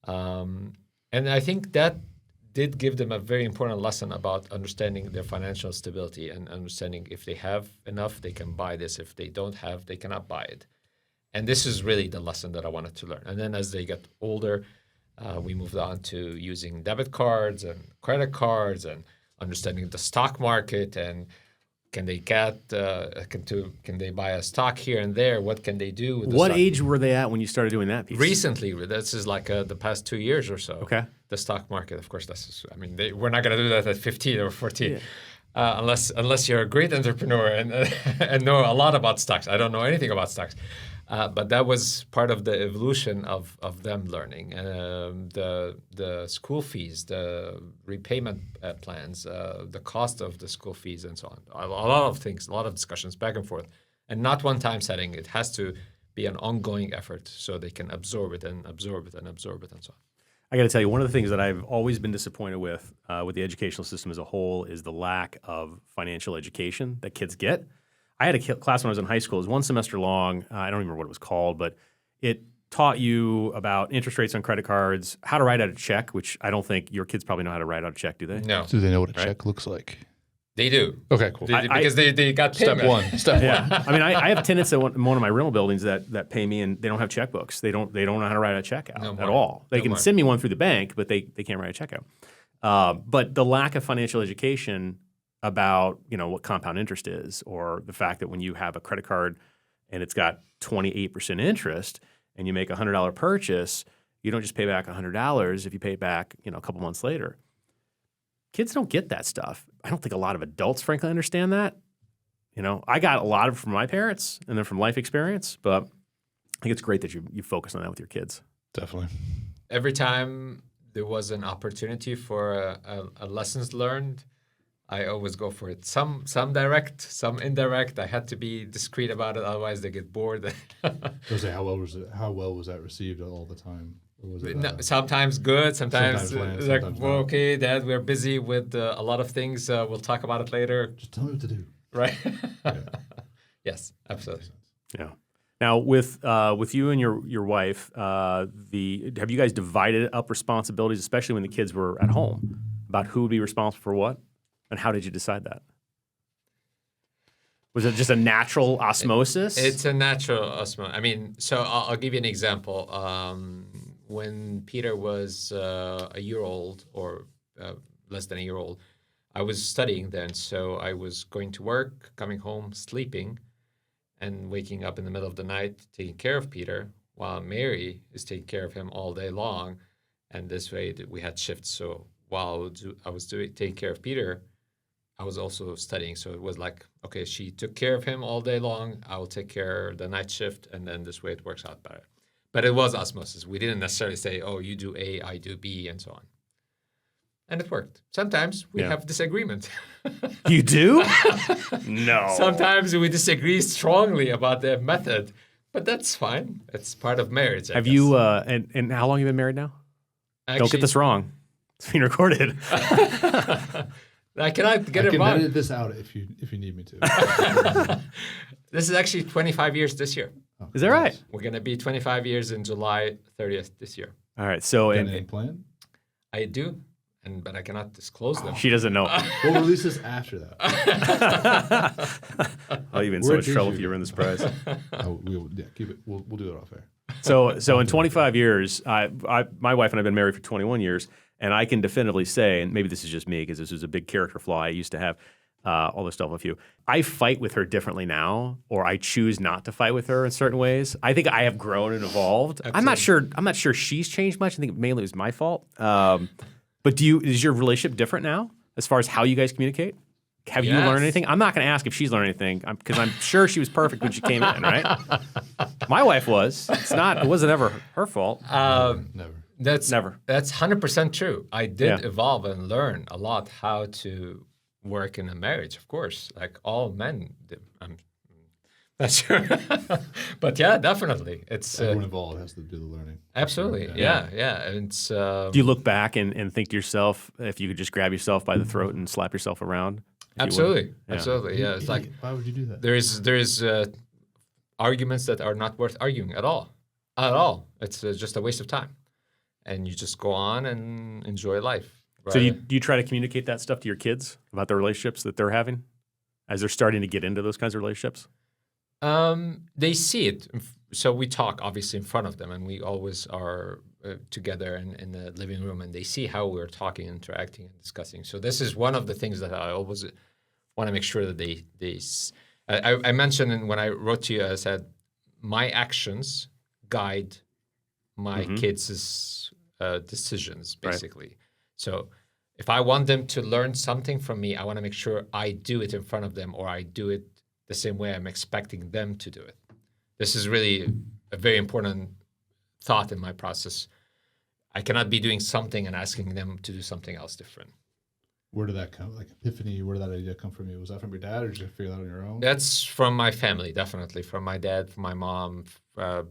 [SPEAKER 3] And I think that did give them a very important lesson about understanding their financial stability and understanding if they have enough, they can buy this. If they don't have, they cannot buy it. And this is really the lesson that I wanted to learn. And then as they get older, we moved on to using debit cards and credit cards and understanding the stock market and can they can they buy a stock here and there? What can they do with the
[SPEAKER 1] What
[SPEAKER 3] stock?
[SPEAKER 1] age were they at when you started doing that piece?
[SPEAKER 3] Recently, this is like the past 2 years or so.
[SPEAKER 1] Okay.
[SPEAKER 3] The stock market, of course, we're not going to do that at 15 or 14, unless you're a great entrepreneur and know a lot about stocks. I don't know anything about stocks. But that was part of the evolution of them learning. The school fees, the repayment plans, the cost of the school fees, and so on. A lot of things, a lot of discussions back and forth. And not one-time setting. It has to be an ongoing effort so they can absorb it and absorb it and absorb it and so on.
[SPEAKER 1] I got to tell you, one of the things that I've always been disappointed with the educational system as a whole is the lack of financial education that kids get. I had a class when I was in high school. It was 1 semester long. I don't remember what it was called, but it taught you about interest rates on credit cards, how to write out a check, which I don't think your kids probably know how to write out a check, do they?
[SPEAKER 3] No.
[SPEAKER 2] Do they know what a check looks like?
[SPEAKER 3] They do.
[SPEAKER 2] Okay, cool.
[SPEAKER 3] Because they got
[SPEAKER 2] Step
[SPEAKER 3] payment.
[SPEAKER 2] one. Step one.
[SPEAKER 1] I mean, I have tenants in one of my rental buildings that pay me, and they don't have checkbooks. They don't know how to write a check out at all. They can send me one through the bank, but they can't write a check out. But the lack of financial education about what compound interest is, or the fact that when you have a credit card and it's got 28% interest, and you make a $100 purchase, you don't just pay back $100 if you pay it back a couple months later. Kids don't get that stuff. I don't think a lot of adults, frankly, understand that. I got a lot of it from my parents and then from life experience, but I think it's great that you focus on that with your kids.
[SPEAKER 2] Definitely.
[SPEAKER 3] Every time there was an opportunity for a lessons learned, I always go for it. Some direct, some indirect. I had to be discreet about it, otherwise they get bored.
[SPEAKER 2] How well was that received all the time? Or was it,
[SPEAKER 3] sometimes good, sometimes
[SPEAKER 2] land,
[SPEAKER 3] like,
[SPEAKER 2] sometimes
[SPEAKER 3] well,
[SPEAKER 2] not.
[SPEAKER 3] okay, Dad, we're busy with a lot of things. We'll talk about it later.
[SPEAKER 2] Just tell me what to do.
[SPEAKER 3] Right? Yes, absolutely.
[SPEAKER 1] Yeah. Now, with you and your wife, have you guys divided up responsibilities, especially when the kids were at home, about who would be responsible for what, and how did you decide that? Was it just a natural osmosis?
[SPEAKER 3] It's a natural osmosis. I mean, so I'll give you an example. When Peter was a year old or less than a year old, I was studying then. So I was going to work, coming home, sleeping, and waking up in the middle of the night, taking care of Peter, while Mary is taking care of him all day long. And this way we had shifts. So while I was taking care of Peter, I was also studying. So it was like, okay, she took care of him all day long. I will take care of the night shift. And then this way it works out better. But it was osmosis. We didn't necessarily say, oh, you do A, I do B, and so on. And it worked. Sometimes we have disagreement.
[SPEAKER 1] You do? No.
[SPEAKER 3] Sometimes we disagree strongly about the method. But that's fine. It's part of marriage, I
[SPEAKER 1] Have
[SPEAKER 3] guess.
[SPEAKER 1] you, and how long have you been married now? Don't get this wrong. It's being recorded.
[SPEAKER 3] I cannot get
[SPEAKER 2] I
[SPEAKER 3] it
[SPEAKER 2] can
[SPEAKER 3] wrong.
[SPEAKER 2] edit this out if you need me to.
[SPEAKER 3] This is actually 25 years this year.
[SPEAKER 2] Oh,
[SPEAKER 1] Is that right?
[SPEAKER 3] We're going to be 25 years in July 30th this year.
[SPEAKER 1] All right. So,
[SPEAKER 2] Got any plan?
[SPEAKER 3] I do, but I cannot disclose them.
[SPEAKER 1] she doesn't know.
[SPEAKER 2] We'll release this after that.
[SPEAKER 1] Oh, you've been in so
[SPEAKER 2] Where
[SPEAKER 1] much
[SPEAKER 2] did
[SPEAKER 1] trouble
[SPEAKER 2] you-
[SPEAKER 1] if you win this prize.
[SPEAKER 2] Keep it. We'll do it off air.
[SPEAKER 1] So in 25 years, my wife and I have been married for 21 years, and I can definitively say, and maybe this is just me because this was a big character flaw I used to have, all this stuff with you. I fight with her differently now, or I choose not to fight with her in certain ways. I think I have grown and evolved. I'm not sure she's changed much. I think mainly it was my fault. But is your relationship different now as far as how you guys communicate? Have you learned anything? I'm not going to ask if she's learned anything because I'm sure she was perfect when she came in, right? My wife was. It wasn't ever her fault.
[SPEAKER 2] Never.
[SPEAKER 3] That's
[SPEAKER 1] Never.
[SPEAKER 3] That's 100% true. I did evolve and learn a lot how to work in a marriage, of course, like all men. That's true. But yeah, definitely. It's
[SPEAKER 2] Everyone involved has to do the learning.
[SPEAKER 3] absolutely. Yeah. And it's
[SPEAKER 1] Do you look back and think to yourself, if you could just grab yourself by the throat and slap yourself around?
[SPEAKER 3] absolutely.
[SPEAKER 1] Yeah.
[SPEAKER 3] Absolutely. Yeah. It's like
[SPEAKER 2] Why would you do that?
[SPEAKER 3] there's arguments that are not worth arguing at all. At all. It's just a waste of time. And you just go on and enjoy life.
[SPEAKER 1] So do you try to communicate that stuff to your kids about the relationships that they're having as they're starting to get into those kinds of relationships?
[SPEAKER 3] They see it. So we talk obviously in front of them, and we always are together in the living room, and they see how we're talking, interacting, and discussing. So this is one of the things that I always want to make sure that I mentioned when I wrote to you, I said, my actions guide my kids' decisions, basically. Right. So if I want them to learn something from me, I want to make sure I do it in front of them, or I do it the same way I'm expecting them to do it. This is really a very important thought in my process. I cannot be doing something and asking them to do something else different.
[SPEAKER 2] Where did that come? Like epiphany, where did that idea come from you? Was that from your dad, or did you figure that out on your own?
[SPEAKER 3] That's from my family, definitely. From my dad, from my mom,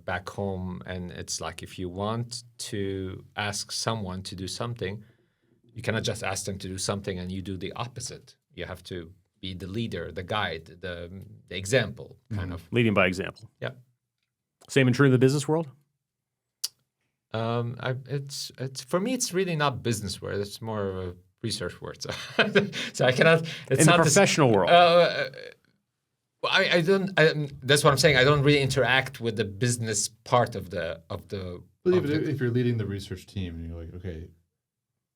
[SPEAKER 3] back home. And it's like, if you want to ask someone to do something, you cannot just ask them to do something and you do the opposite. You have to be the leader, the guide, the example, kind of.
[SPEAKER 1] Leading by example.
[SPEAKER 3] Yeah.
[SPEAKER 1] Same and true in the business world?
[SPEAKER 3] It's for me, it's really not business word. It's more of a research word. So, so I cannot. It's
[SPEAKER 1] in
[SPEAKER 3] not
[SPEAKER 1] the professional world.
[SPEAKER 3] I don't. That's what I'm saying. I don't really interact with the business part of the.
[SPEAKER 2] But if you're leading the research team and you're like, okay,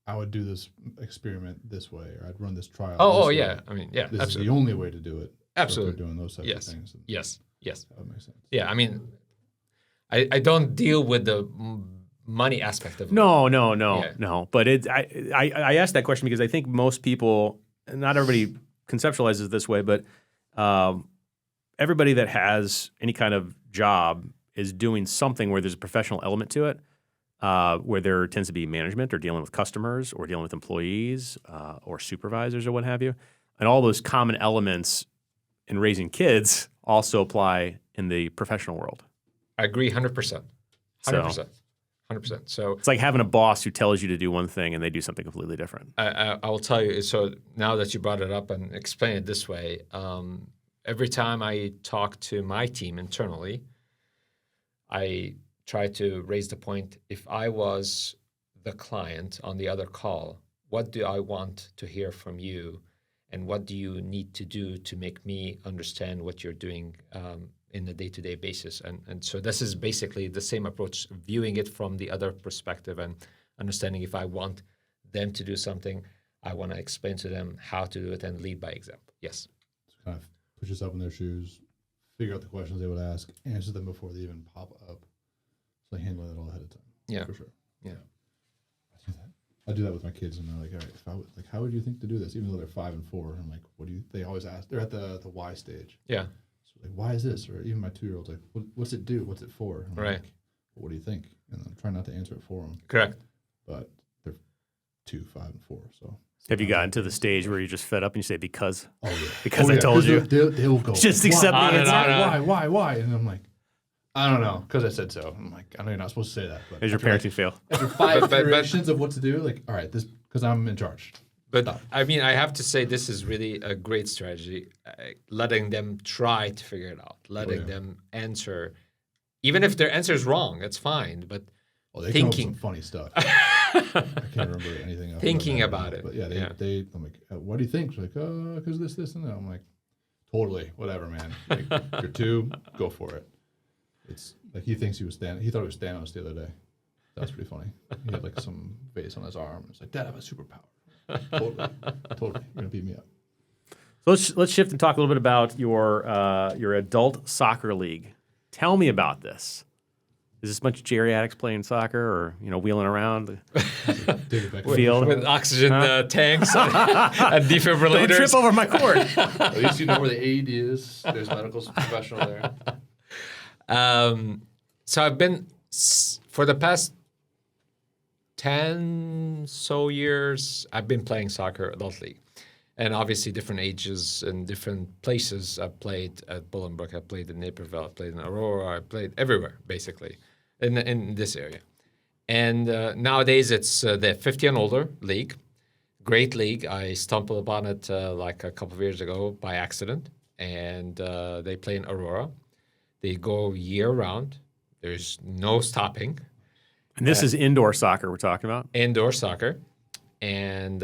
[SPEAKER 2] I would do this experiment this way, or I'd run this trial.
[SPEAKER 3] Oh
[SPEAKER 2] this
[SPEAKER 3] yeah.
[SPEAKER 2] way.
[SPEAKER 3] I mean, yeah.
[SPEAKER 2] This
[SPEAKER 3] absolutely.
[SPEAKER 2] is the only way to do it.
[SPEAKER 3] Absolutely.
[SPEAKER 2] So if they're doing those types of things.
[SPEAKER 3] Yes.
[SPEAKER 2] That makes sense.
[SPEAKER 3] Yeah. I mean, I don't deal with the money aspect of it.
[SPEAKER 1] No. But I asked that question because I think most people, not everybody conceptualizes it this way, but everybody that has any kind of job is doing something where there's a professional element to it, where there tends to be management or dealing with customers or dealing with employees or supervisors or what have you. And all those common elements in raising kids also apply in the professional world.
[SPEAKER 3] I agree 100%. 100%. 100%. So
[SPEAKER 1] it's like having a boss who tells you to do one thing and they do something completely different.
[SPEAKER 3] I will tell you. So now that you brought it up and explain it this way, every time I talk to my team internally, I try to raise the point. If I was the client on the other call, what do I want to hear from you, and what do you need to do to make me understand what you're doing in a day-to-day basis? And so this is basically the same approach, viewing it from the other perspective and understanding if I want them to do something, I want to explain to them how to do it and lead by example. Yes.
[SPEAKER 2] So kind of put yourself in their shoes, figure out the questions they would ask, answer them before they even pop up. So handle it all ahead of time.
[SPEAKER 3] Yeah.
[SPEAKER 2] For sure.
[SPEAKER 3] Yeah.
[SPEAKER 2] I do that with my kids, and they're like, "All right, how would you think to do this?" Even though they're 5 and 4, I'm like, "What do you?" They always ask. They're at the why stage.
[SPEAKER 3] Yeah.
[SPEAKER 2] So like, why is this? Or even my 2-year-old's like, "What's it do? What's it for?" I'm
[SPEAKER 3] right.
[SPEAKER 2] Like, well, what do you think? And I'm trying not to answer it for them.
[SPEAKER 3] Correct.
[SPEAKER 2] But they're 2, 5, and 4. So
[SPEAKER 1] have you gotten to the stage where you're just fed up and you say because?
[SPEAKER 2] Oh yeah.
[SPEAKER 1] Because I told you.
[SPEAKER 2] They'll go.
[SPEAKER 1] Just accept the answer.
[SPEAKER 2] Why? And I'm like, I don't know, because I said so. I'm like, I know you're not supposed to say that. But
[SPEAKER 1] There's your parenting fail.
[SPEAKER 2] After 5 iterations of what to do, like, all right, this, because I'm in charge.
[SPEAKER 3] But
[SPEAKER 2] Stop.
[SPEAKER 3] I mean, I have to say this is really a great strategy, letting them try to figure it out, letting them answer. Even if their answer is wrong, it's fine. But
[SPEAKER 2] they
[SPEAKER 3] thinking.
[SPEAKER 2] Come up with some funny stuff. I can't remember anything else.
[SPEAKER 3] Thinking about it.
[SPEAKER 2] But yeah, I'm like, what do you think? She's like, because this, and that. I'm like, totally, whatever, man. Like, you're 2, go for it. It's like he thought he was Thanos the other day. That was pretty funny. He had like some vase on his arm. It's like, Dad, I have a superpower. Totally. You're gonna beat me up.
[SPEAKER 1] So let's shift and talk a little bit about your adult soccer league. Tell me about this. Is this a bunch of geriatrics playing soccer, or wheeling around the field
[SPEAKER 3] with oxygen tanks and defibrillators?
[SPEAKER 1] Don't trip over my cord.
[SPEAKER 2] At least you know where the AED is. There's a medical professional there.
[SPEAKER 3] So I've been, for the past 10 so years, I've been playing soccer adult league. And obviously different ages and different places. I played at Bolingbrook, I played in Naperville, I played in Aurora, I played everywhere, basically, in this area. And nowadays it's the 50 and older league. Great league. I stumbled upon it like a couple of years ago by accident. And they play in Aurora. They go year round. There's no stopping.
[SPEAKER 1] And this is indoor soccer we're talking about?
[SPEAKER 3] Indoor soccer. And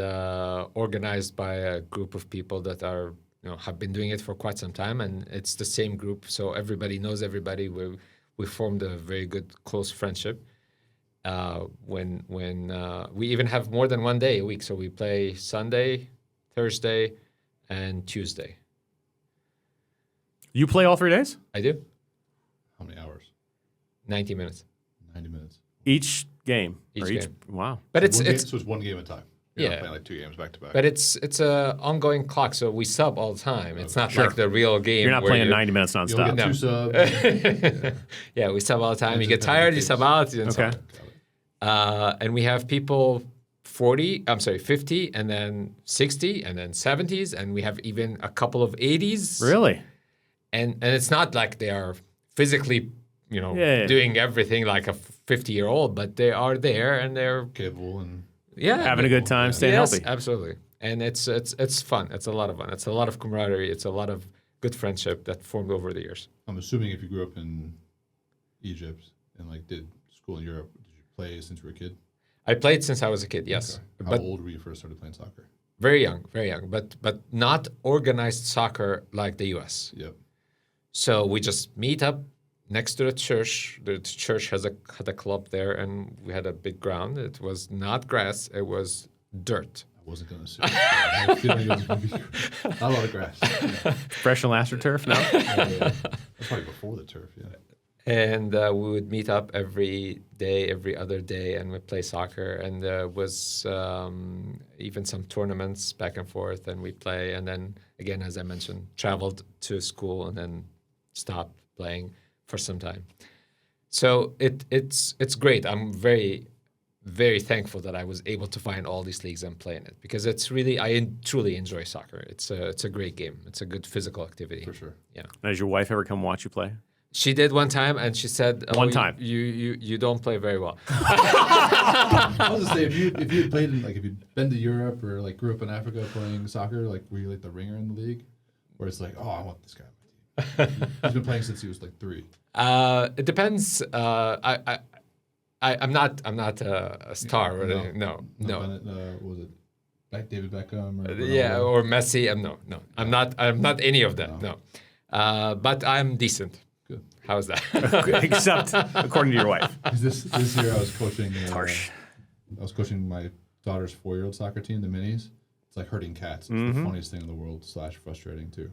[SPEAKER 3] organized by a group of people that are, have been doing it for quite some time. And it's the same group. So everybody knows everybody. We formed a very good, close friendship. When we even have more than one day a week. So we play Sunday, Thursday, and Tuesday.
[SPEAKER 1] You play all 3 days?
[SPEAKER 3] I do.
[SPEAKER 2] How many hours?
[SPEAKER 3] 90 minutes.
[SPEAKER 2] 90 minutes.
[SPEAKER 1] Each game?
[SPEAKER 3] Each game.
[SPEAKER 1] Wow.
[SPEAKER 3] But
[SPEAKER 2] So
[SPEAKER 3] it's
[SPEAKER 2] one game at a time. You're not
[SPEAKER 3] Yeah.
[SPEAKER 2] playing like 2 games back to back.
[SPEAKER 3] But it's a ongoing clock, so we sub all the time. It's not
[SPEAKER 1] Sure.
[SPEAKER 3] like the real game.
[SPEAKER 1] You're not
[SPEAKER 3] where
[SPEAKER 1] playing
[SPEAKER 3] you-
[SPEAKER 1] 90 minutes
[SPEAKER 2] You'll
[SPEAKER 1] nonstop.
[SPEAKER 2] get 2 subs.
[SPEAKER 3] Yeah, we sub all the time. You
[SPEAKER 2] just
[SPEAKER 3] get
[SPEAKER 2] have
[SPEAKER 3] tired, you
[SPEAKER 2] kids.
[SPEAKER 3] sub out, and so
[SPEAKER 1] Okay.
[SPEAKER 3] on. And we have people 50, and then 60, and then 70s, and we have even a couple of 80s.
[SPEAKER 1] Really?
[SPEAKER 3] And it's not like they are physically,
[SPEAKER 1] Yeah.
[SPEAKER 3] doing everything like a 50-year-old, but they are there and they're
[SPEAKER 2] Capable and
[SPEAKER 1] Having a good time, staying
[SPEAKER 3] yes,
[SPEAKER 1] healthy.
[SPEAKER 3] absolutely. And it's fun. It's a lot of fun. It's a lot of camaraderie. It's a lot of good friendship that formed over the years.
[SPEAKER 2] I'm assuming if you grew up in Egypt and like did school in Europe, did you play since you were a kid?
[SPEAKER 3] I played since I was a kid, yes.
[SPEAKER 2] How
[SPEAKER 3] But
[SPEAKER 2] old were you first started playing soccer?
[SPEAKER 3] very young, but not organized soccer like the US.
[SPEAKER 2] Yep.
[SPEAKER 3] So we just meet up next to the church. The church had a club there, and we had a big ground. It was not grass; it was dirt.
[SPEAKER 2] I wasn't going to assume. I had a feeling it was going to be not a lot of grass.
[SPEAKER 1] Fresh and astroturf? No?
[SPEAKER 2] That's probably before the turf, yeah.
[SPEAKER 3] And we would meet up every day, every other day, and we'd play soccer. And there was even some tournaments back and forth, and we'd play. And then, again, as I mentioned, traveled to school and then stopped playing for some time. So it's great. I'm very, very thankful that I was able to find all these leagues and play in it, because it's really, I truly enjoy soccer. It's a great game. It's a good physical activity.
[SPEAKER 2] For sure.
[SPEAKER 3] Yeah.
[SPEAKER 1] Does your wife ever come watch you play?
[SPEAKER 3] She did one time, and she said,
[SPEAKER 1] One time.
[SPEAKER 3] You don't play very well."
[SPEAKER 2] I was gonna say if you had played in if you'd been to Europe or like grew up in Africa playing soccer, like were you like the ringer in the league? Where it's like, oh, I want this guy on my team. He's been playing since he was like 3.
[SPEAKER 3] It depends. I'm not a star. Or anything. No.
[SPEAKER 2] Bennett, was it David Beckham? Or
[SPEAKER 3] Yeah,
[SPEAKER 2] Ronaldo?
[SPEAKER 3] or Messi. No. I'm not any of them. No. But I'm decent.
[SPEAKER 2] Good.
[SPEAKER 3] How's that?
[SPEAKER 1] Except according to your wife.
[SPEAKER 2] 'Cause this year I was coaching.
[SPEAKER 1] Harsh.
[SPEAKER 2] I was coaching my daughter's 4-year-old soccer team, the Minis. It's like herding cats. It's the funniest thing in the world / frustrating too.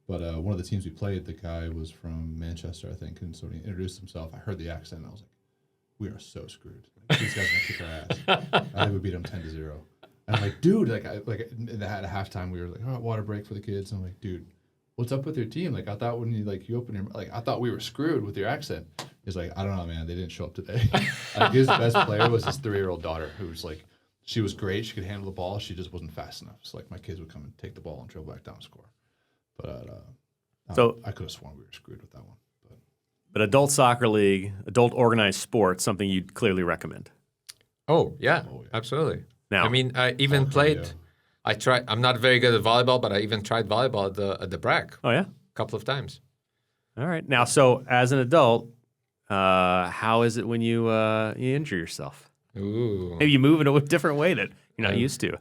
[SPEAKER 2] But one of the teams we played, the guy was from Manchester, I think, and so when he introduced himself, I heard the accent, and I was like, "We are so screwed. Like, these guys are gonna kick our ass." I think we beat them 10-0. And I'm like, "Dude, at halftime, we were like, oh, water break for the kids." And I'm like, "Dude, what's up with your team? Like, I thought when you open your I thought we were screwed with your accent." He's like, "I don't know, man. They didn't show up today." I think his best player was his 3-year-old daughter, who was like, she was great. She could handle the ball. She just wasn't fast enough. So like my kids would come and take the ball and dribble back down and score. But
[SPEAKER 1] So-
[SPEAKER 2] I could have sworn we were screwed with that one.
[SPEAKER 1] But adult soccer league, adult organized sports, something you'd clearly recommend.
[SPEAKER 3] Oh yeah,
[SPEAKER 2] Oh, yeah.
[SPEAKER 3] absolutely.
[SPEAKER 1] Now-
[SPEAKER 3] I mean, I even played.
[SPEAKER 2] yeah.
[SPEAKER 3] I tried. I'm not very good at volleyball, but I even tried volleyball at the Bragg
[SPEAKER 1] Oh, yeah?
[SPEAKER 3] a couple of times.
[SPEAKER 1] All right. Now, so as an adult, how is it when you injure yourself?
[SPEAKER 3] Ooh.
[SPEAKER 1] Maybe you move in a different way that you're not used to.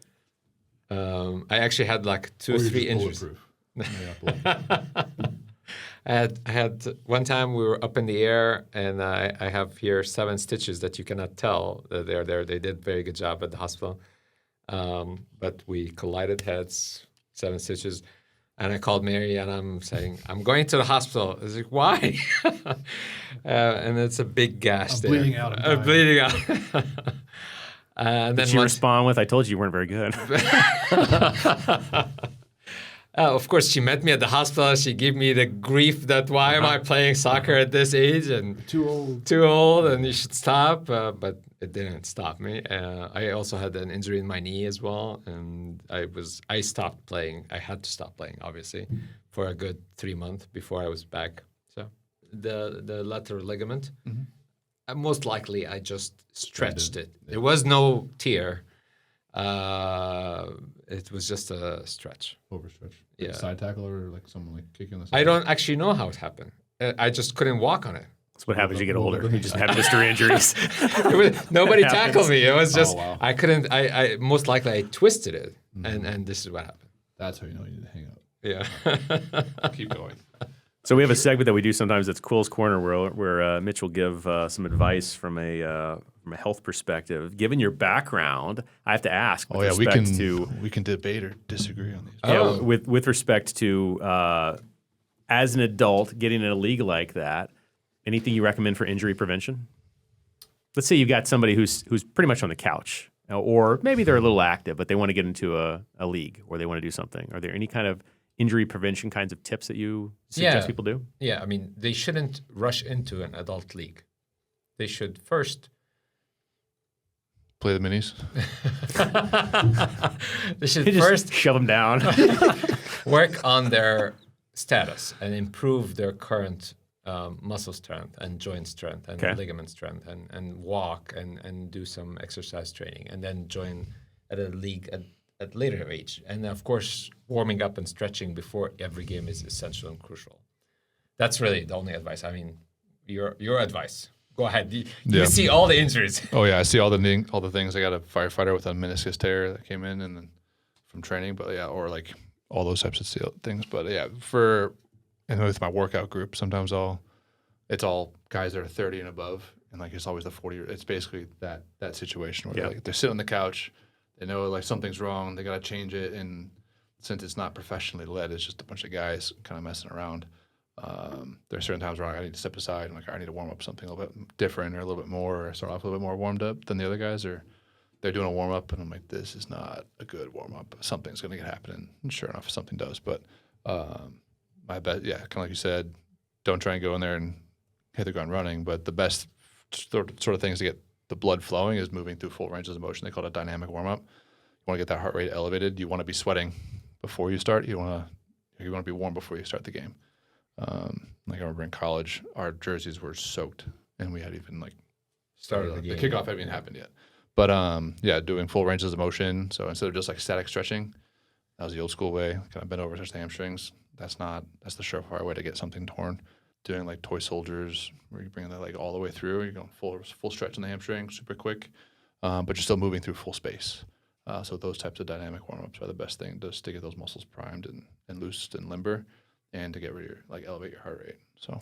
[SPEAKER 3] I actually had like 2 or
[SPEAKER 2] Or you're
[SPEAKER 3] 3
[SPEAKER 2] just
[SPEAKER 3] injuries.
[SPEAKER 2] bulletproof. Yeah, bulletproof.
[SPEAKER 3] I had one time we were up in the air, and I have here 7 stitches that you cannot tell that they're there. They did a very good job at the hospital, but we collided heads, 7 stitches, and I called Mary, and I'm saying, "I'm going to the hospital." I was like, "Why?" And it's a big gash
[SPEAKER 2] I'm
[SPEAKER 3] there.
[SPEAKER 2] bleeding out, I'm
[SPEAKER 3] I'm
[SPEAKER 2] dying.
[SPEAKER 3] bleeding out. And then
[SPEAKER 1] Did she
[SPEAKER 3] once-
[SPEAKER 1] respond with, "I told you weren't very good"?
[SPEAKER 3] Of course, she met me at the hospital. She gave me the grief that why am I playing soccer at this age and
[SPEAKER 2] Too old.
[SPEAKER 3] too old, and you should stop. But it didn't stop me. I also had an injury in my knee as well, and I stopped playing. I had to stop playing, obviously, for a good 3 months before I was back. So the lateral ligament, most likely I just stretched it. There was no tear. It was just a stretch.
[SPEAKER 2] Overstretch.
[SPEAKER 3] Yeah.
[SPEAKER 2] Like side tackle or like someone like kicking the side.
[SPEAKER 3] I don't actually know how it happened. I just couldn't walk on it.
[SPEAKER 1] That's what happens as you get older. You just have mystery injuries.
[SPEAKER 3] Nobody tackled me. It was just
[SPEAKER 2] wow.
[SPEAKER 3] I couldn't. I most likely I twisted it, and this is what happened.
[SPEAKER 2] That's how you know you need to hang up.
[SPEAKER 3] Yeah.
[SPEAKER 2] Keep going.
[SPEAKER 1] So we have a segment that we do sometimes that's Quill's Corner, where Mitch will give some advice from a health perspective. Given your background, I have to ask. With respect
[SPEAKER 2] we can debate or disagree on these.
[SPEAKER 1] Yeah, with respect to as an adult getting in a league like that, anything you recommend for injury prevention? Let's say you've got somebody who's pretty much on the couch, or maybe they're a little active, but they want to get into a league or they want to do something. Are there any kind of injury prevention kinds of tips that you suggest people do?
[SPEAKER 3] Yeah, I mean, they shouldn't rush into an adult league. They should first
[SPEAKER 2] Play the minis.
[SPEAKER 3] they should
[SPEAKER 1] You
[SPEAKER 3] first
[SPEAKER 1] just shove them down.
[SPEAKER 3] work on their status and improve their current muscle strength and joint strength and ligament strength and walk and do some exercise training and then join at a league at later age. And of course, warming up and stretching before every game is essential and crucial. That's really the only advice. I mean, your advice. Go ahead. You see all the injuries.
[SPEAKER 2] Oh yeah, I see all the things. I got a firefighter with a meniscus tear that came in and then from training, but yeah, or like all those types of things. But yeah, and with my workout group, sometimes it's all guys that are 30 and above, and like it's always the 40. It's basically that situation where like they're sitting on the couch, they know like something's wrong, they got to change it, and since it's not professionally led, it's just a bunch of guys kind of messing around. There are certain times where I need to step aside and like I need to warm up something a little bit different or a little bit more, or start off a little bit more warmed up than the other guys, or they're doing a warm up and I'm like, this is not a good warm up. Something's going to get happening. And sure enough, something does. But my bet, kind of like you said, don't try and go in there and hit the ground running. But the best sort of things to get the blood flowing is moving through full ranges of motion. They call it a dynamic warm up. You want to get that heart rate elevated. You want to be sweating before you start. You want to be warm before you start the game. Like I remember in college, our jerseys were soaked, and we had even like
[SPEAKER 3] Started the game.
[SPEAKER 2] The kickoff hadn't even happened yet. But doing full ranges of motion. So instead of just like static stretching, that was the old school way. Kind of bend over, stretch the hamstrings. That's the surefire way to get something torn. Doing like toy soldiers, where you bring the leg all the way through. You're going full stretch in the hamstring, super quick, but you're still moving through full space. So those types of dynamic warm-ups are the best thing just to get those muscles primed and loosed and limber, and to get rid of elevate your heart rate. So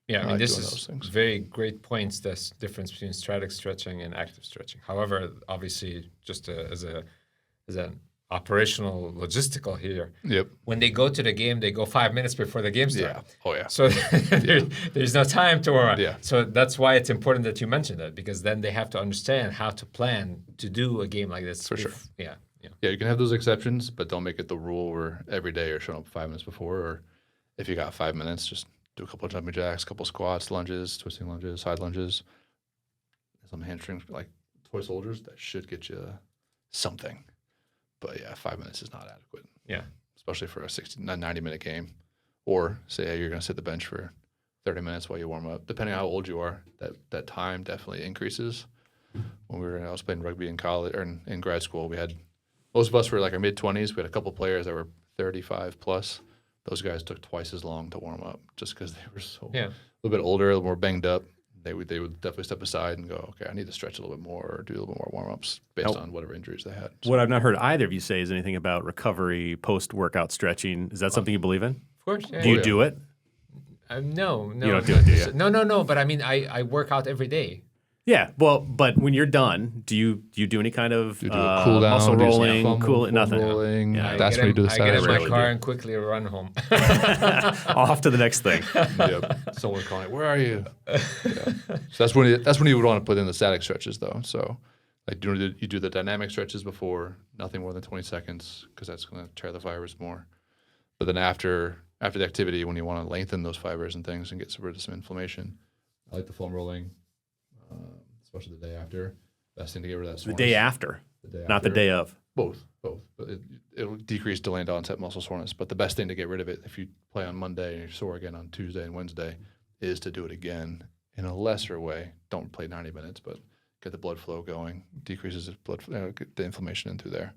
[SPEAKER 3] yeah, I mean, this
[SPEAKER 2] those things.
[SPEAKER 3] is very great points. This difference between static stretching and active stretching. However, obviously, just as an operational logistical here.
[SPEAKER 2] Yep.
[SPEAKER 3] When they go to the game, they go 5 minutes before the game starts.
[SPEAKER 2] Yeah. Oh yeah.
[SPEAKER 3] So there's no time to warm up.
[SPEAKER 2] Yeah.
[SPEAKER 3] So that's why it's important that you mentioned that, because then they have to understand how to plan to do a game like this.
[SPEAKER 2] For sure.
[SPEAKER 3] Yeah.
[SPEAKER 2] Yeah, you can have those exceptions, but don't make it the rule where every day you're showing up 5 minutes before, or if you got 5 minutes, just do a couple of jumping jacks, a couple of squats, lunges, twisting lunges, side lunges, some hamstrings, like toy soldiers. That should get you something. But yeah, 5 minutes is not adequate.
[SPEAKER 3] Yeah.
[SPEAKER 2] Especially for a 90-minute game. Or say, hey, you're going to sit the bench for 30 minutes while you warm up. Depending on how old you are, that time definitely increases. When I was playing rugby in college or in grad school, most of us were like our mid-20s. We had a couple players that were 35 plus. Those guys took twice as long to warm up just because they were a little bit older, a little more banged up. They would definitely step aside and go, okay, I need to stretch a little bit more or do a little bit more warm-ups based on whatever injuries they had. So.
[SPEAKER 1] What I've not heard either of you say is anything about recovery, post-workout stretching. Is that something you believe in?
[SPEAKER 3] Of course. Yeah.
[SPEAKER 1] Do you do it?
[SPEAKER 3] No.
[SPEAKER 1] You don't do it, do you?
[SPEAKER 3] No. But I mean, I work out every day.
[SPEAKER 1] Yeah, well, but when you're done, do you do any kind of
[SPEAKER 2] cool down,
[SPEAKER 1] muscle rolling, nothing?
[SPEAKER 2] Rolling.
[SPEAKER 3] Yeah,
[SPEAKER 2] That's when you do the
[SPEAKER 3] I get in my
[SPEAKER 1] really
[SPEAKER 3] car
[SPEAKER 1] do.
[SPEAKER 3] and quickly run home.
[SPEAKER 1] Off to the next thing.
[SPEAKER 2] Yep. Someone calling, where are you? Yeah. So that's when you would want to put in the static stretches, though. So like you do the dynamic stretches before, nothing more than 20 seconds, because that's going to tear the virus more. But then after the activity, when you want to lengthen those fibers and things and get rid of some inflammation, I like the foam rolling, especially the day after. Best thing to get rid of that soreness.
[SPEAKER 1] The day after, not the day of.
[SPEAKER 2] Both. But it'll decrease delayed onset muscle soreness. But the best thing to get rid of it, if you play on Monday and you're sore again on Tuesday and Wednesday, is to do it again in a lesser way. Don't play 90 minutes, but get the blood flow going, decreases get the inflammation in through there.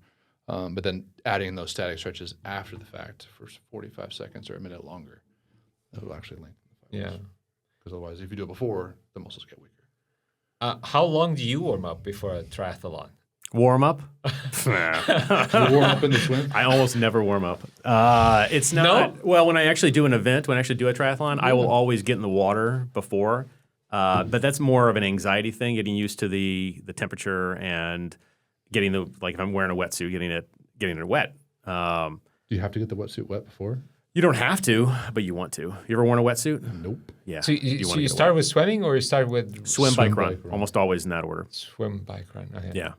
[SPEAKER 2] But then adding those static stretches after the fact for 45 seconds or a minute longer, that will actually lengthen the fibers.
[SPEAKER 3] Yeah.
[SPEAKER 2] Because otherwise, if you do it before, the muscles get weaker.
[SPEAKER 3] How long do you warm up before a triathlon?
[SPEAKER 1] Warm up?
[SPEAKER 2] You warm up in the swim?
[SPEAKER 1] I almost never warm up. It's not.
[SPEAKER 3] No?
[SPEAKER 1] Well, when I actually do an event, when I actually do a triathlon, I will always get in the water before. But that's more of an anxiety thing, getting used to the temperature and getting if I'm wearing a wetsuit, getting it wet.
[SPEAKER 2] Do you have to get the wetsuit wet before?
[SPEAKER 1] You don't have to, but you want to. You ever worn a wetsuit?
[SPEAKER 2] Nope.
[SPEAKER 1] Yeah.
[SPEAKER 3] So you
[SPEAKER 1] wanna get it
[SPEAKER 3] start
[SPEAKER 1] wet.
[SPEAKER 3] with swimming, or you start with
[SPEAKER 1] Swim, bike, run.
[SPEAKER 2] bike, run.
[SPEAKER 1] Almost always in that order.
[SPEAKER 3] swim, bike, run? Okay.
[SPEAKER 1] Yeah.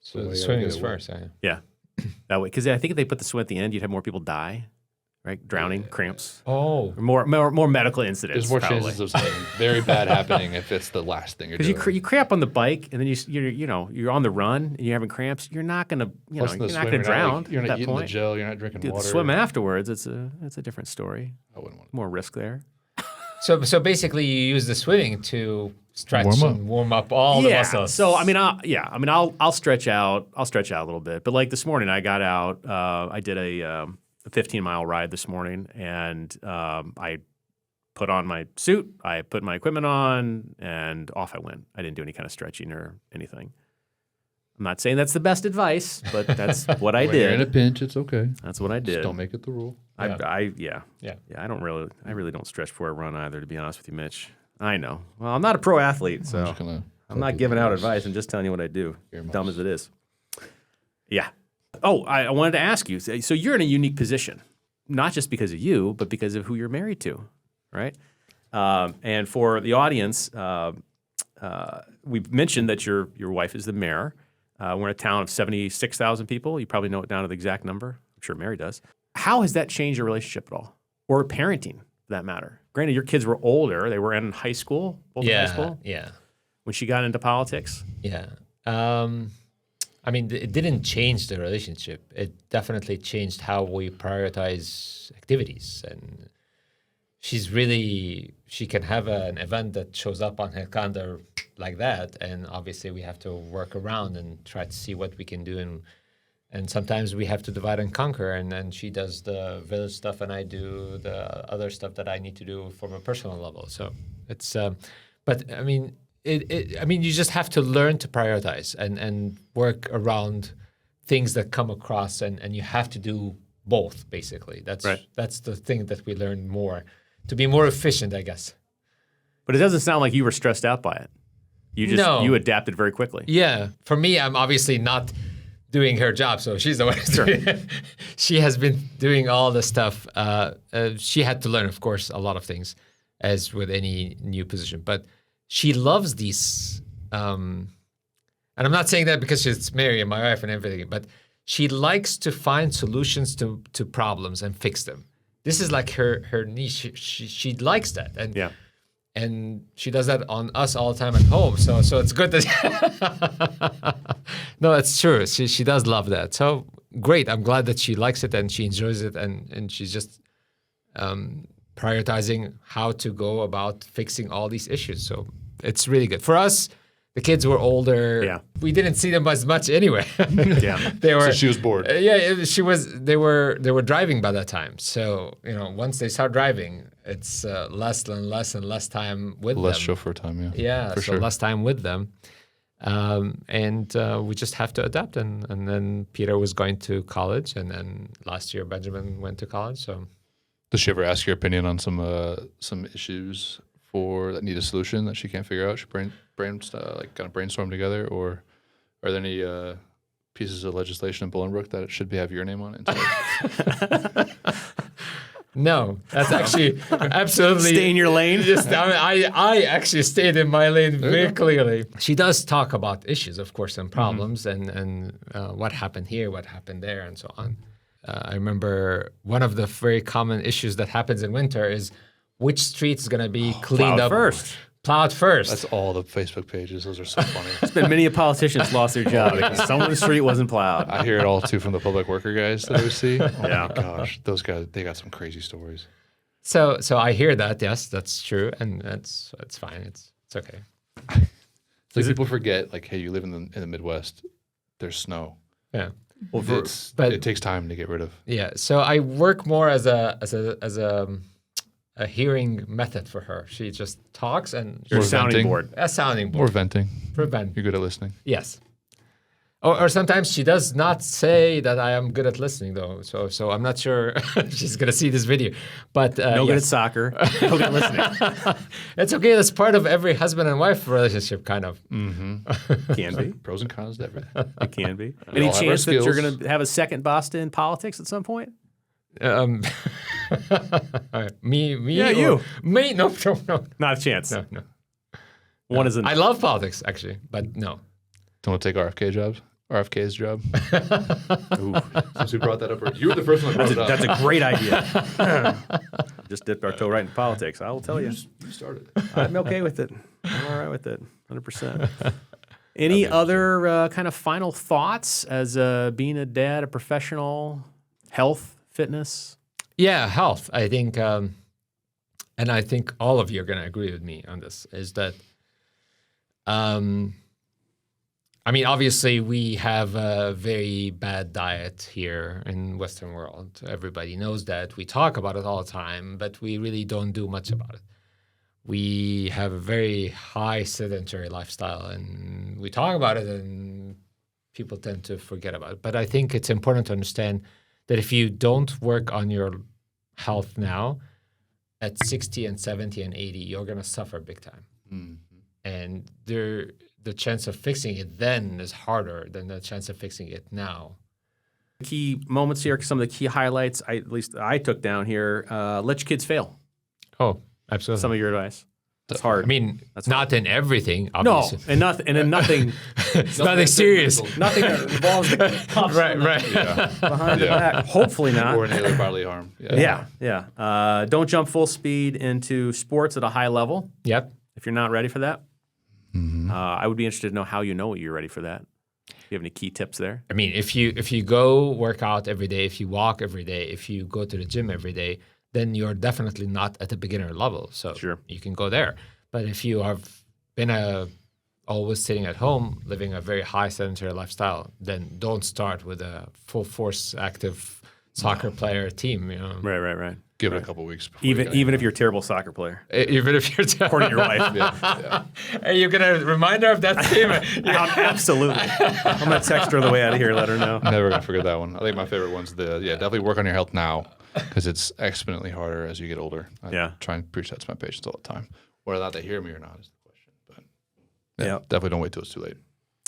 [SPEAKER 3] So
[SPEAKER 2] So you
[SPEAKER 3] swimming
[SPEAKER 2] gotta
[SPEAKER 3] is
[SPEAKER 2] get it wet.
[SPEAKER 3] first. Yeah.
[SPEAKER 1] Yeah. That way, because I think if they put the swim at the end, you'd have more people die, right? Drowning, cramps,
[SPEAKER 3] Oh.
[SPEAKER 1] or more medical incidents.
[SPEAKER 2] There's more
[SPEAKER 1] probably.
[SPEAKER 2] chances of something very bad happening if it's the last thing you're
[SPEAKER 1] Because
[SPEAKER 2] doing.
[SPEAKER 1] you cramp on the bike, and then you're on the run, and you're having cramps. You're not gonna
[SPEAKER 2] Plus in the
[SPEAKER 1] you're not
[SPEAKER 2] swim,
[SPEAKER 1] gonna drown
[SPEAKER 2] You're
[SPEAKER 1] at
[SPEAKER 2] not
[SPEAKER 1] that
[SPEAKER 2] eating the
[SPEAKER 1] point.
[SPEAKER 2] gel. You're not drinking
[SPEAKER 1] Do the
[SPEAKER 2] water.
[SPEAKER 1] swim afterwards. It's a different story.
[SPEAKER 2] I wouldn't want
[SPEAKER 1] More risk there.
[SPEAKER 3] So basically, you use the swimming to stretch
[SPEAKER 2] Warm up.
[SPEAKER 3] and warm up all the muscles.
[SPEAKER 1] So I'll stretch out. I'll stretch out a little bit. But like this morning, I got out. I did a 15-mile ride this morning, and I put on my suit. I put my equipment on, and off I went. I didn't do any kind of stretching or anything. I'm not saying that's the best advice, but that's what I
[SPEAKER 2] When you're in a
[SPEAKER 1] did.
[SPEAKER 2] pinch, it's okay.
[SPEAKER 1] That's what I did.
[SPEAKER 2] Just don't make it the rule.
[SPEAKER 3] Yeah.
[SPEAKER 1] I really don't stretch before I run either, to be honest with you, Mitch. I know. Well, I'm not a pro athlete, so
[SPEAKER 2] just gonna
[SPEAKER 1] I'm not giving out advice. I'm just telling you what I do,
[SPEAKER 2] Earmuffs.
[SPEAKER 1] dumb as it is. Yeah. Oh, I wanted to ask you. So you're in a unique position, not just because of you, but because of who you're married to, right? And for the audience, we've mentioned that your wife is the mayor. We're in a town of 76,000 people. You probably know it down to the exact number. I'm sure Mary does. How has that changed your relationship at all? Or parenting, for that matter? Granted, your kids were older. They were in high school, both in high school,
[SPEAKER 3] Yeah.
[SPEAKER 1] when she got into politics.
[SPEAKER 3] Yeah. I mean, it didn't change the relationship. It definitely changed how we prioritize activities. And she can have an event that shows up on her calendar like that. And obviously we have to work around and try to see what we can do. And sometimes we have to divide and conquer. And then she does the village stuff and I do the other stuff that I need to do from a personal level. So it's, but I mean, you just have to learn to prioritize and work around things that come across, and you have to do both. Basically, that's the thing that we learned more to be more efficient, I guess.
[SPEAKER 1] But it doesn't sound like you were stressed out by it. You adapted very quickly.
[SPEAKER 3] Yeah, for me, I'm obviously not doing her job, so she's the one who's doing it. She has been doing all the stuff. She had to learn, of course, a lot of things, as with any new position, but she loves these, and I'm not saying that because she's Mary and my wife and everything, but she likes to find solutions to problems and fix them. This is like her niche. She likes that, and she does that on us all the time at home. So it's good that no, it's true. She does love that. So great. I'm glad that she likes it and she enjoys it, and she's just prioritizing how to go about fixing all these issues. So it's really good. For us, the kids were older.
[SPEAKER 1] Yeah.
[SPEAKER 3] We didn't see them as much anyway.
[SPEAKER 1] Yeah.
[SPEAKER 3] They were.
[SPEAKER 2] So she was bored.
[SPEAKER 3] She was. They were driving by that time. So once they start driving, it's less and less time with them.
[SPEAKER 2] Less chauffeur time, yeah.
[SPEAKER 3] Yeah,
[SPEAKER 2] for
[SPEAKER 3] so
[SPEAKER 2] sure.
[SPEAKER 3] less time with them. And we just have to adapt. And then Peter was going to college, and then last year Benjamin went to college. So
[SPEAKER 2] Does she ever ask your opinion on some issues that need a solution that she can't figure out? She kind of brainstorm together, or are there any pieces of legislation in Bolingbrook that it should have your name on it instead?
[SPEAKER 3] no, that's actually absolutely
[SPEAKER 1] Stay in your lane.
[SPEAKER 3] Just, I actually stayed in my lane very clearly. She does talk about issues, of course, and problems, and what happened here, what happened there, and so on. I remember one of the very common issues that happens in winter is which street is going to be cleaned
[SPEAKER 1] plowed
[SPEAKER 3] up
[SPEAKER 1] first.
[SPEAKER 3] Plowed first.
[SPEAKER 2] That's all the Facebook pages. Those are so funny.
[SPEAKER 1] It's been many a politicians lost their job because someone's street wasn't plowed.
[SPEAKER 2] I hear it all too from the public worker guys that we see. Oh
[SPEAKER 1] Yeah.
[SPEAKER 2] my gosh, those guys, they got some crazy stories.
[SPEAKER 3] So I hear that. Yes, that's true, and it's fine. It's okay.
[SPEAKER 2] It's like people forget, like, hey, you live in the Midwest. There's snow.
[SPEAKER 3] Yeah.
[SPEAKER 1] Well,
[SPEAKER 2] It takes time to get rid of.
[SPEAKER 3] Yeah. So I work more as a hearing method for her. She just talks and
[SPEAKER 1] Your
[SPEAKER 2] Or
[SPEAKER 1] sounding
[SPEAKER 2] venting.
[SPEAKER 1] board.
[SPEAKER 3] a sounding
[SPEAKER 2] Or
[SPEAKER 3] board.
[SPEAKER 2] venting.
[SPEAKER 3] Prevent.
[SPEAKER 2] You're good at listening.
[SPEAKER 3] Yes. Or sometimes she does not say that I am good at listening though. So I'm not sure she's gonna see this video. But
[SPEAKER 1] No good at
[SPEAKER 3] yes.
[SPEAKER 1] soccer. No good at listening.
[SPEAKER 3] It's okay. That's part of every husband and wife relationship, kind of.
[SPEAKER 1] Can be.
[SPEAKER 2] Pros and cons to everything.
[SPEAKER 1] It can be.
[SPEAKER 2] We
[SPEAKER 1] Any
[SPEAKER 2] all have our
[SPEAKER 1] chance that you're
[SPEAKER 2] skills.
[SPEAKER 1] going to have a second Basta in politics at some point?
[SPEAKER 3] Me.
[SPEAKER 1] Yeah,
[SPEAKER 3] or-
[SPEAKER 1] you.
[SPEAKER 3] Me? No.
[SPEAKER 1] Not a chance.
[SPEAKER 3] No.
[SPEAKER 1] One isn't.
[SPEAKER 3] I love politics actually, but no.
[SPEAKER 2] Don't want to take RFK's job. Ooh, since we brought that up, you were the first one that brought it up.
[SPEAKER 1] That's a great idea. Just dipped our toe right into politics. I will tell you.
[SPEAKER 2] You started.
[SPEAKER 1] I'm okay with it. I'm all right with it. 100%. Any other kind of final thoughts as being a dad, a professional, health, fitness?
[SPEAKER 3] Yeah, health. I think, and I think all of you are going to agree with me on this. Is that, I mean, obviously we have a very bad diet here in Western world. Everybody knows that. We talk about it all the time, but we really don't do much about it. We have a very high sedentary lifestyle, and we talk about it, and people tend to forget about it. But I think it's important to understand that if you don't work on your health now, at 60 and 70 and 80, you're going to suffer big time. And the chance of fixing it then is harder than the chance of fixing it now.
[SPEAKER 1] Key moments here, some of the key highlights, at least I took down here. Let your kids fail.
[SPEAKER 3] Oh, absolutely.
[SPEAKER 1] Some of your advice. That's hard.
[SPEAKER 3] I mean,
[SPEAKER 1] That's
[SPEAKER 3] not in everything,
[SPEAKER 1] no,
[SPEAKER 3] obviously.
[SPEAKER 1] and nothing, and in nothing,
[SPEAKER 3] It's nothing serious.
[SPEAKER 1] nothing that involves the cuffs
[SPEAKER 3] Right,
[SPEAKER 1] on the-
[SPEAKER 3] right.
[SPEAKER 1] behind the back. Hopefully not.
[SPEAKER 2] Or any other bodily harm.
[SPEAKER 1] Yeah. Don't jump full speed into sports at a high level
[SPEAKER 3] Yep.
[SPEAKER 1] if you're not ready for that. I would be interested to know how you know you're ready for that. Do you have any key tips there?
[SPEAKER 3] I mean, if you go work out every day, if you walk every day, if you go to the gym every day, then you're definitely not at the beginner level. So
[SPEAKER 1] Sure.
[SPEAKER 3] you can go there. But if you have been always sitting at home, living a very high sedentary lifestyle, then don't start with a full force active soccer player team. You know,
[SPEAKER 1] Right.
[SPEAKER 2] Give it a couple weeks. Before you
[SPEAKER 1] Even if you're a terrible soccer player,
[SPEAKER 3] even if you're
[SPEAKER 1] according to your wife.
[SPEAKER 3] Are you gonna remind her of that team?
[SPEAKER 1] Absolutely. I'm gonna text her on the way out of here. Let her know.
[SPEAKER 2] Never gonna forget that one. I think my favorite one's definitely work on your health now because it's exponentially harder as you get older. I try and preach that to my patients all the time. Whether or not they hear me or not is the question. But definitely don't wait till it's too late.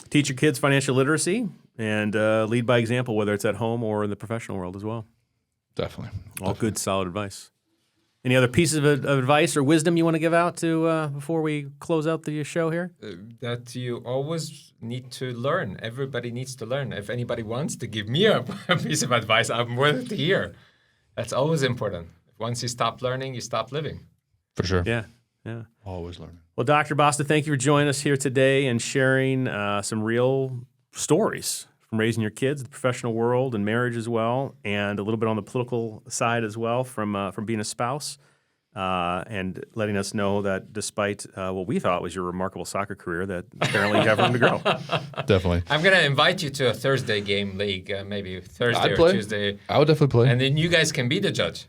[SPEAKER 1] Teach your kids financial literacy and lead by example, whether it's at home or in the professional world as well.
[SPEAKER 2] Definitely.
[SPEAKER 1] All good, solid advice. Any other pieces of advice or wisdom you want to give out to before we close out the show here?
[SPEAKER 3] That you always need to learn. Everybody needs to learn. If anybody wants to give me a piece of advice, I'm willing to hear. That's always important. Once you stop learning, you stop living.
[SPEAKER 2] For sure.
[SPEAKER 1] Yeah.
[SPEAKER 2] Always learning.
[SPEAKER 1] Well, Dr. Basta, thank you for joining us here today and sharing some real stories from raising your kids, the professional world, and marriage as well, and a little bit on the political side as well from being a spouse, and letting us know that despite what we thought was your remarkable soccer career, that apparently you have room to grow.
[SPEAKER 2] Definitely.
[SPEAKER 3] I'm going to invite you to a Thursday game league, maybe Thursday
[SPEAKER 2] I'd
[SPEAKER 3] or
[SPEAKER 2] play.
[SPEAKER 3] Tuesday.
[SPEAKER 2] I would definitely play.
[SPEAKER 3] And then you guys can be the judge.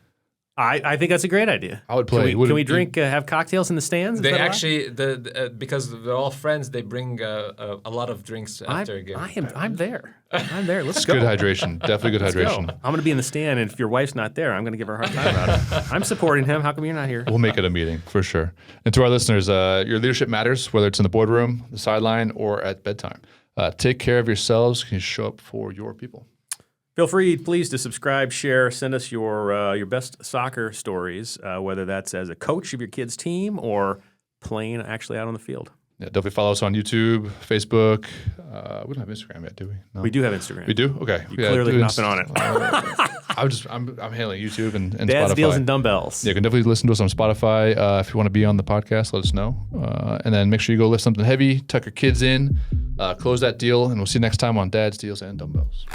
[SPEAKER 1] I think that's a great idea.
[SPEAKER 2] I would play.
[SPEAKER 1] Can we drink, have cocktails in the stands? Is
[SPEAKER 3] They
[SPEAKER 1] that allowed?
[SPEAKER 3] actually, because they're all friends, they bring a lot of drinks after a game.
[SPEAKER 1] I'm there. I'm there. Let's
[SPEAKER 2] It's
[SPEAKER 1] go.
[SPEAKER 2] good hydration. Definitely good
[SPEAKER 1] Let's go.
[SPEAKER 2] hydration.
[SPEAKER 1] I'm going to be in the stand, and if your wife's not there, I'm going to give her a hard time about it. I'm supporting him. How come you're not here?
[SPEAKER 2] We'll make it a meeting for sure. And to our listeners, your leadership matters, whether it's in the boardroom, the sideline, or at bedtime. Take care of yourselves. Can you show up for your people?
[SPEAKER 1] Feel free, please, to subscribe, share, send us your best soccer stories, whether that's as a coach of your kid's team or playing actually out on the field.
[SPEAKER 2] Yeah, definitely follow us on YouTube, Facebook. We don't have Instagram yet, do we? No.
[SPEAKER 1] We do have Instagram.
[SPEAKER 2] We do? Okay.
[SPEAKER 1] You clearly have not been on it.
[SPEAKER 2] I'm handling YouTube and
[SPEAKER 1] Dad's
[SPEAKER 2] Spotify.
[SPEAKER 1] Deals and Dumbbells.
[SPEAKER 2] Yeah, you can definitely listen to us on Spotify. If you want to be on the podcast, let us know. And then make sure you go lift something heavy, tuck your kids in, close that deal, and we'll see you next time on Dad's Deals and Dumbbells.